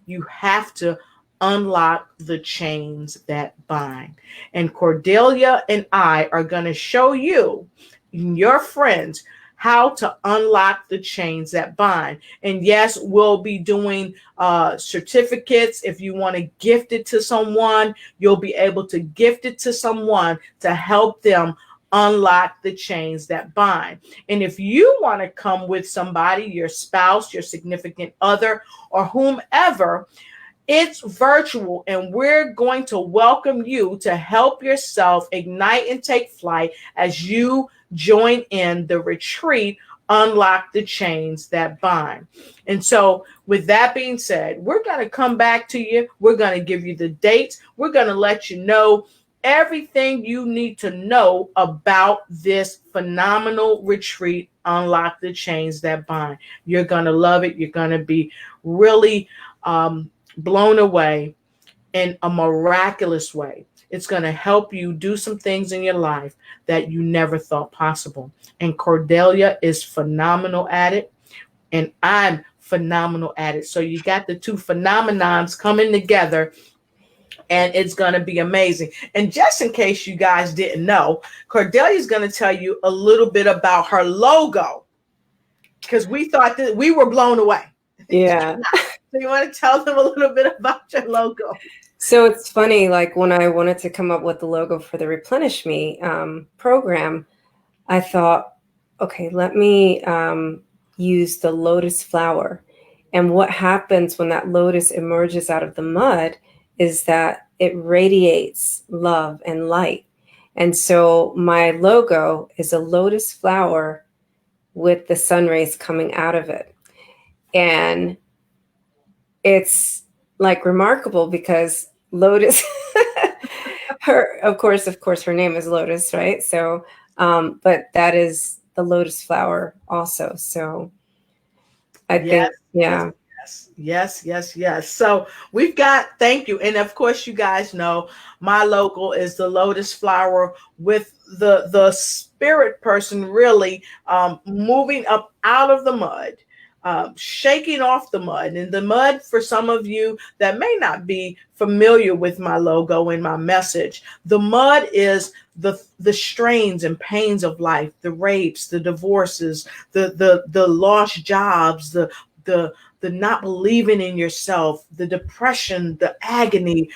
S1: you have to unlock the chains that bind. And Cordelia and I are going to show you, your friends, how to unlock the chains that bind. And yes, we'll be doing certificates. If you want to gift it to someone, you'll be able to gift it to someone to help them unlock the chains that bind. And if you want to come with somebody, your spouse, your significant other, or whomever, it's virtual, and we're going to welcome you to help yourself ignite and take flight as you join in the retreat, Unlock the Chains That Bind. And so with that being said, we're going to come back to you. We're going to give you the dates. We're going to let you know everything you need to know about this phenomenal retreat, Unlock the Chains That Bind. You're going to love it. You're going to be really blown away in a miraculous way. It's going to help you do some things in your life that you never thought possible. And Cordelia is phenomenal at it, and I'm phenomenal at it. So you got the two phenomenons coming together, and it's going to be amazing. And just in case you guys didn't know, Cordelia is going to tell you a little bit about her logo, because we thought that we were blown away.
S3: Yeah.
S1: So you want to tell them a little bit about your logo?
S3: So it's funny, like when I wanted to come up with the logo for the Replenish Me program, I thought, okay, let me use the lotus flower. And what happens when that lotus emerges out of the mud is that it radiates love and light. And so my logo is a lotus flower with the sun rays coming out of it. And it's like remarkable because Lotus, of course, her name is Lotus, right? So, but that is the lotus flower also. So I think, yeah.
S1: Yes. So we've got, thank you. And of course, you guys know my logo is the lotus flower with the spirit person really moving up out of the mud. Shaking off the mud. And the mud, for some of you that may not be familiar with my logo and my message, the mud is the strains and pains of life, the rapes, the divorces, the lost jobs, the not believing in yourself, the depression, the agony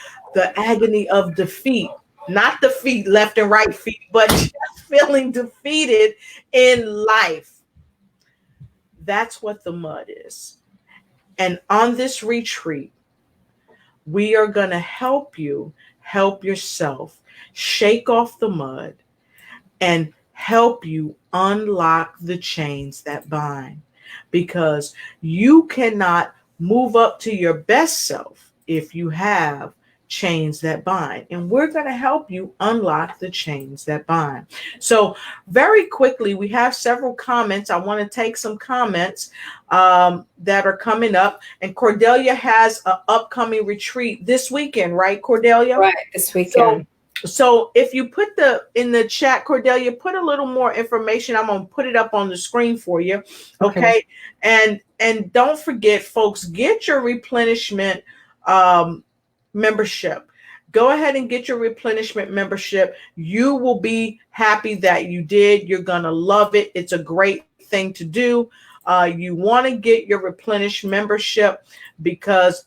S1: of defeat. Not defeat, left and right feet, but just feeling defeated in life. That's what the mud is. And on this retreat, we are going to help you help yourself shake off the mud and help you unlock the chains that bind. Because you cannot move up to your best self if you have chains that bind. And we're going to help you unlock the chains that bind. So very quickly, we have several comments. I want to take some comments that are coming up. And Cordelia has an upcoming retreat this weekend, right, Cordelia?
S3: Right, this weekend.
S1: So if you put in the chat, Cordelia, put a little more information. I'm going to put it up on the screen for you. Okay. And don't forget, folks, get your replenishment membership. Go ahead and get your replenishment membership. You will be happy that you did. You're going to love it. It's a great thing to do. You want to get your replenished membership, because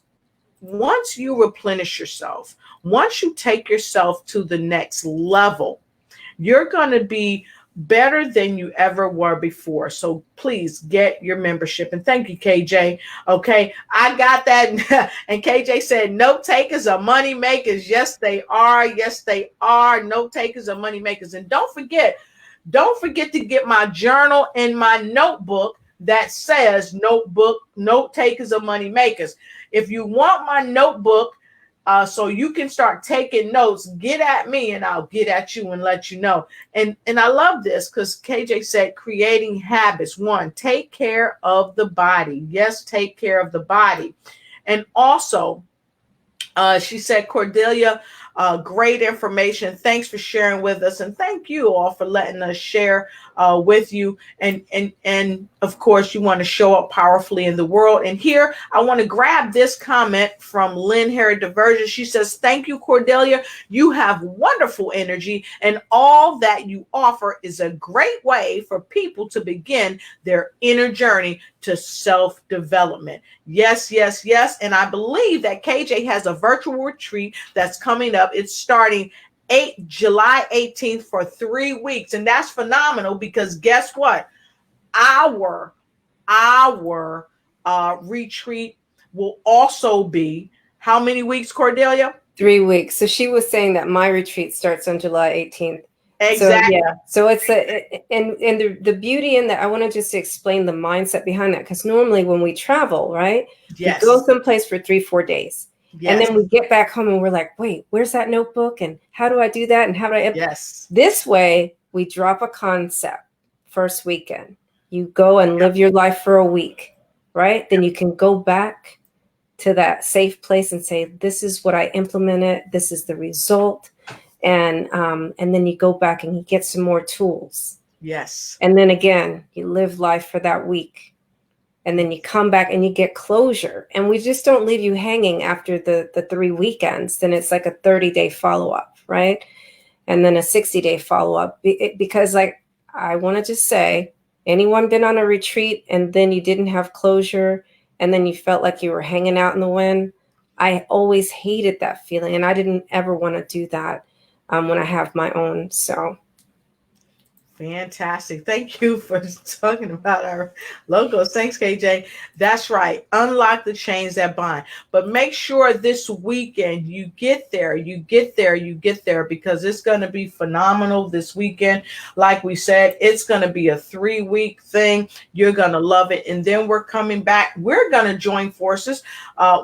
S1: once you replenish yourself, once you take yourself to the next level, you're going to be better than you ever were before. So please get your membership. And thank you, KJ. Okay, I got that. And KJ said, note takers are money makers. Yes, they are. Yes, they are. Note takers are money makers. And don't forget to get my journal and my notebook that says note takers are money makers. If you want my notebook, so you can start taking notes, get at me and I'll get at you and let you know. And I love this because KJ said creating habits. 1, take care of the body. Yes, take care of the body. And also, she said, Cordelia, great information. Thanks for sharing with us. And thank you all for letting us share with you. And of course, you want to show up powerfully in the world. And here, I want to grab this comment from Lynn Harry Diversion. She says, thank you, Cordelia. You have wonderful energy, and all that you offer is a great way for people to begin their inner journey to self-development. Yes, yes, yes. And I believe that KJ has a virtual retreat that's coming up. It's starting July 18th for 3 weeks. And that's phenomenal, because guess what? Our retreat will also be how many weeks, Cordelia?
S3: 3 weeks. So she was saying that my retreat starts on July 18th.
S1: Exactly.
S3: So, yeah. So it's the beauty in that. I want to just explain the mindset behind that, because normally when we travel, right?
S1: Yes.
S3: We go someplace for 3-4 days.
S1: Yes.
S3: And then we get back home and we're like, wait, where's that notebook? And how do I do that? And how do I?
S1: Yes.
S3: This way, we drop a concept first weekend. You go and live your life for a week, right? Then you can go back to that safe place and say, this is what I implemented. This is the result. And then you go back and you get some more tools.
S1: Yes.
S3: And then again, you live life for that week. And then you come back and you get closure. And we just don't leave you hanging after the 3 weekends. Then it's like a 30-day follow-up, right? And then a 60-day follow-up. Because like, I want to just say, anyone been on a retreat and then you didn't have closure and then you felt like you were hanging out in the wind? I always hated that feeling. And I didn't ever want to do that when I have my own. So.
S1: Fantastic. Thank you for talking about our logos. Thanks, KJ. That's right. Unlock the chains that bind. But make sure this weekend you get there, because it's going to be phenomenal this weekend. Like we said, it's going to be a 3-week thing. You're going to love it. And then we're coming back. We're going to join forces.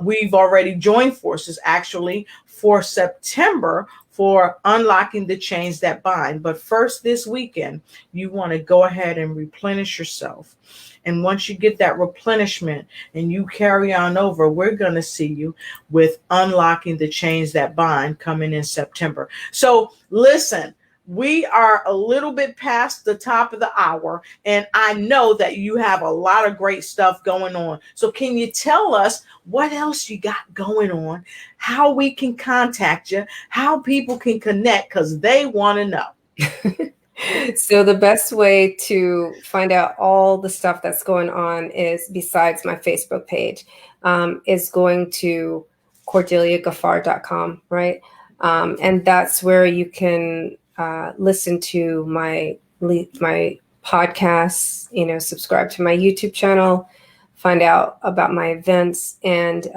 S1: We've already joined forces, actually, for September, for unlocking the chains that bind. But first, this weekend, you want to go ahead and replenish yourself. And once you get that replenishment and you carry on over, we're going to see you with unlocking the chains that bind coming in September. So listen, we are a little bit past the top of the hour, and I know that you have a lot of great stuff going on. So can you tell us what else you got going on, how we can contact you, how people can connect, because they want to know.
S3: So the best way to find out all the stuff that's going on is, besides my Facebook page, is going to CordeliaGaffar.com, right? And that's where you can listen to my podcasts, subscribe to my YouTube channel, find out about my events and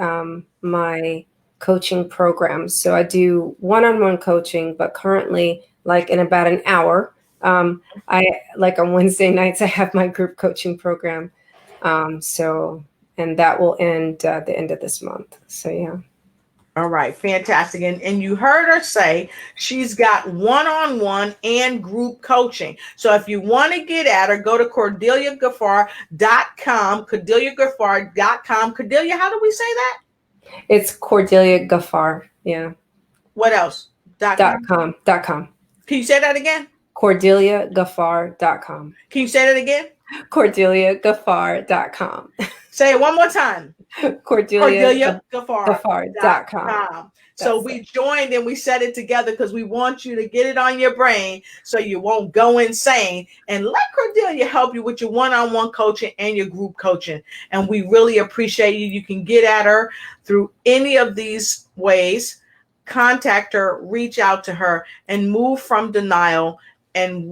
S3: my coaching programs. So I do one-on-one coaching, but currently, like in about an hour, I like on Wednesday nights, I have my group coaching program. And that will end the end of this month. So, yeah.
S1: All right, fantastic. And you heard her say she's got one-on-one and group coaching. So if you want to get at her, go to CordeliaGaffar.com, CordeliaGaffar.com. Cordelia, how do we say that?
S3: It's Cordelia Gaffar. Yeah.
S1: What else?
S3: .com.
S1: Can you say that again?
S3: CordeliaGaffar.com.
S1: Can you say that again?
S3: CordeliaGaffar.com.
S1: Say it one more time.
S3: CordeliaGaffar.com.
S1: CordeliaGaffar.com. So we joined and we said it together because we want you to get it on your brain so you won't go insane. And let Cordelia help you with your one-on-one coaching and your group coaching. And we really appreciate you. You can get at her through any of these ways. Contact her, reach out to her, and move from denial and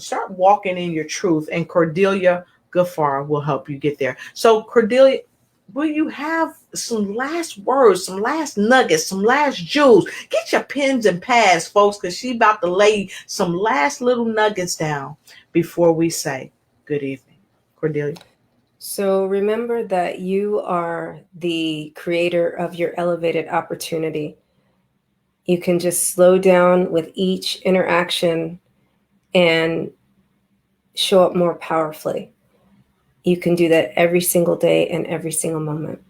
S1: start walking in your truth. And Cordelia Gaffar will help you get there. So Cordelia, will you have some last words, some last nuggets, some last jewels? Get your pens and pads, folks, because she's about to lay some last little nuggets down before we say good evening. Cordelia.
S3: So remember that you are the creator of your elevated opportunity. You can just slow down with each interaction and show up more powerfully. You can do that every single day and every single moment.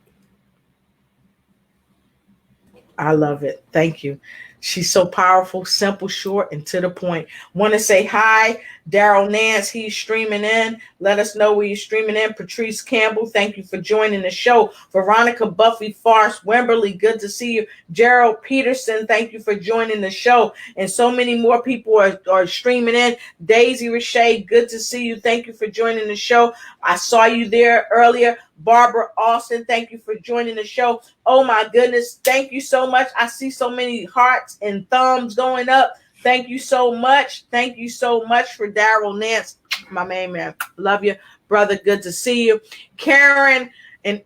S1: I love it. Thank you. She's so powerful, simple, short, and to the point. Want to say hi, Daryl Nance. He's streaming in. Let us know where you're streaming in. Patrice Campbell, thank you for joining the show. Veronica Buffy Farce Wemberly, good to see you. Gerald Peterson, thank you for joining the show. And so many more people are streaming in. Daisy Richey, good to see you. Thank you for joining the show. I saw you there earlier. Barbara Austin, thank you for joining the show. Oh my goodness, thank you so much. I see so many hearts and thumbs going up. Thank you so much. Thank you so much for Daryl Nance, my main man. Love you, brother. Good to see you. Karen and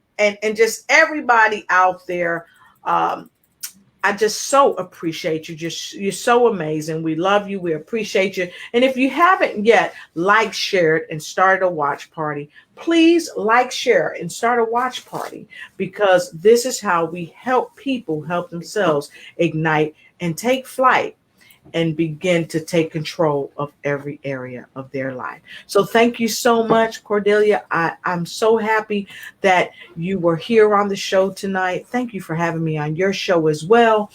S1: just everybody out there. I just so appreciate you. You're so amazing. We love you. We appreciate you. And if you haven't yet liked, shared, and started a watch party, please like, share, and start a watch party, because this is how we help people help themselves ignite and take flight and begin to take control of every area of their life. So thank you so much, Cordelia. I'm so happy that you were here on the show tonight. Thank you for having me on your show as well,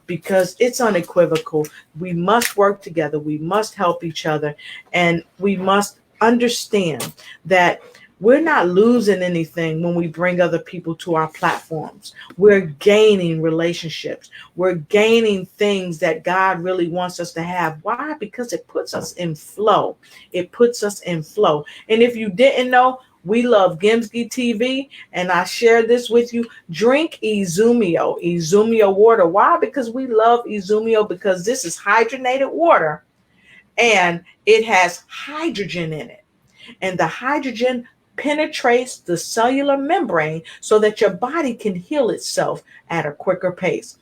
S1: because it's unequivocal. We must work together. We must help each other. And we must understand that we're not losing anything when we bring other people to our platforms. We're gaining relationships. We're gaining things that God really wants us to have. Why? Because it puts us in flow. It puts us in flow. And if you didn't know, we love Gimsky TV, and I share this with you. Drink Izumio water. Why? Because we love Izumio, because this is hydrogenated water, and it has hydrogen in it. And the hydrogen penetrates the cellular membrane so that your body can heal itself at a quicker pace.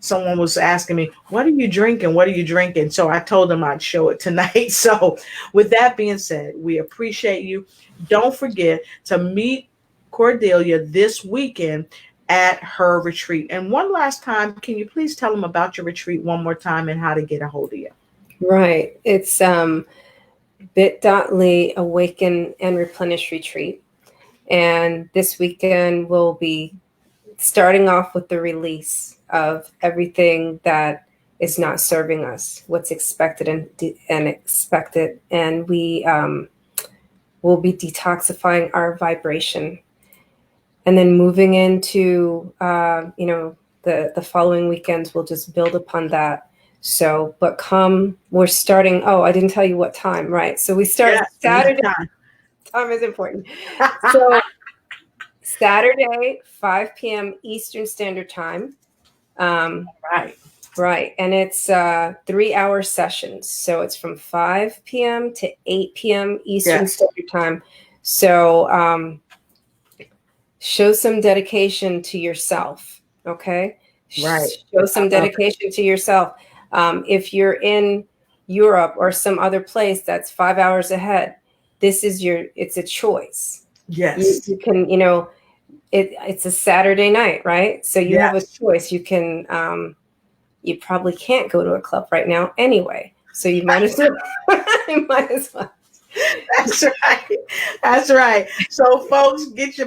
S1: Someone was asking me, what are you drinking? What are you drinking? So I told them I'd show it tonight. So with that being said, we appreciate you. Don't forget to meet Cordelia this weekend at her retreat. And one last time, can you please tell them about your retreat one more time and how to get a hold of you?
S3: Right. It's bit.ly Awaken and Replenish Retreat. And this weekend we'll be starting off with the release of everything that is not serving us, what's expected and expected. And we will be detoxifying our vibration. And then moving into, the following weekends, we'll just build upon that. So, but we're starting, I didn't tell you what time, right? So we start Saturday. Time is important. So Saturday, 5 p.m. Eastern Standard Time. Right. And it's 3-hour sessions. So it's from 5 p.m. to 8 p.m. Eastern Standard Time. So show some dedication to yourself. Okay.
S1: Right.
S3: Show some dedication to yourself. If you're in Europe or some other place that's 5 hours ahead, it's a choice.
S1: Yes.
S3: You can, it's a Saturday night, right? So you have a choice. You can, you probably can't go to a club right now anyway. So you might as well. That's
S1: right. So folks, get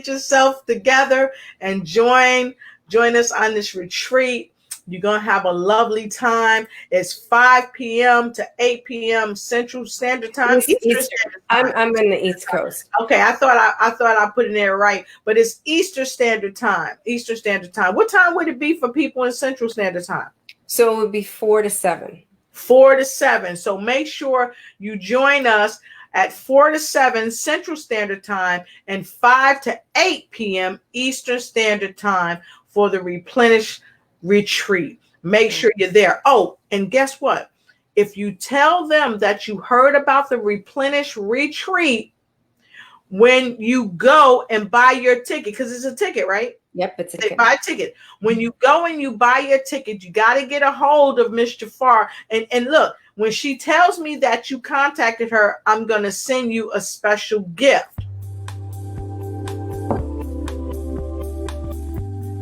S1: yourself together and join us on this retreat. You're going to have a lovely time. It's 5 p.m. to 8 p.m. Central Standard Time. Eastern Standard Time.
S3: I'm in the East Coast.
S1: Okay, I thought I put it in there right, but it's Eastern Standard Time. Eastern Standard Time. What time would it be for people in Central Standard Time?
S3: So it would be 4 to 7.
S1: 4 to 7. So make sure you join us at 4 to 7 Central Standard Time and 5 to 8 p.m. Eastern Standard Time for the Replenish Retreat. Make sure you're there. Oh, and guess what? If you tell them that you heard about the Replenish Retreat when you go and buy your ticket, because it's a ticket, right?
S3: Yep, it's a ticket.
S1: Buy a ticket. When you go and you buy your ticket, you got to get a hold of Miss Jafar. And look, when she tells me that you contacted her, I'm going to send you a special gift.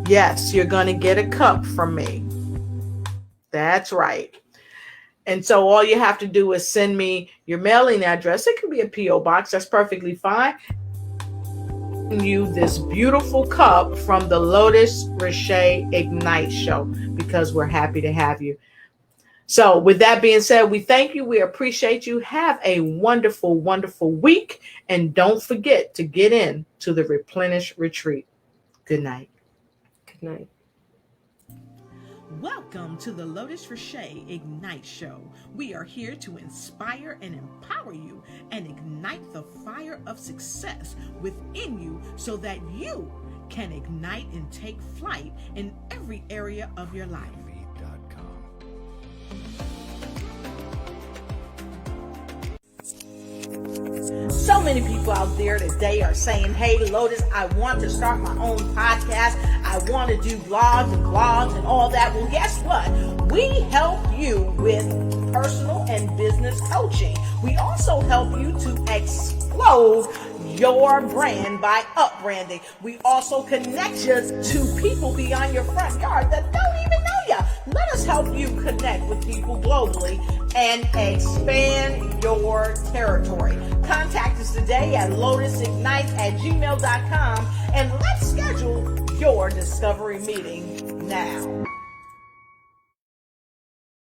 S1: Yes, you're going to get a cup from me. That's right. And so all you have to do is send me your mailing address. It can be a P.O. box. That's perfectly fine. You this beautiful cup from the Lotus Richey Ignite Show, because we're happy to have you. So with that being said, we thank you. We appreciate you. Have a wonderful, wonderful week. And don't forget to get in to the Replenish Retreat. Good night.
S3: Good night.
S2: Welcome to the Lotus Richey Ignite Show. We are here to inspire and empower you and ignite the fire of success within you so that you can ignite and take flight in every area of your life.
S1: So many people out there today are saying, hey, Lotus, I want to start my own podcast. I want to do blogs and all that. Well, guess what? We help you with personal and business coaching. We also help you to explode your brand by upbranding. We also connect you to people beyond your front yard that don't even know you. Let us help you connect with people globally and expand your territory. Contact us today at lotusignite@gmail.com and let's schedule your discovery meeting now.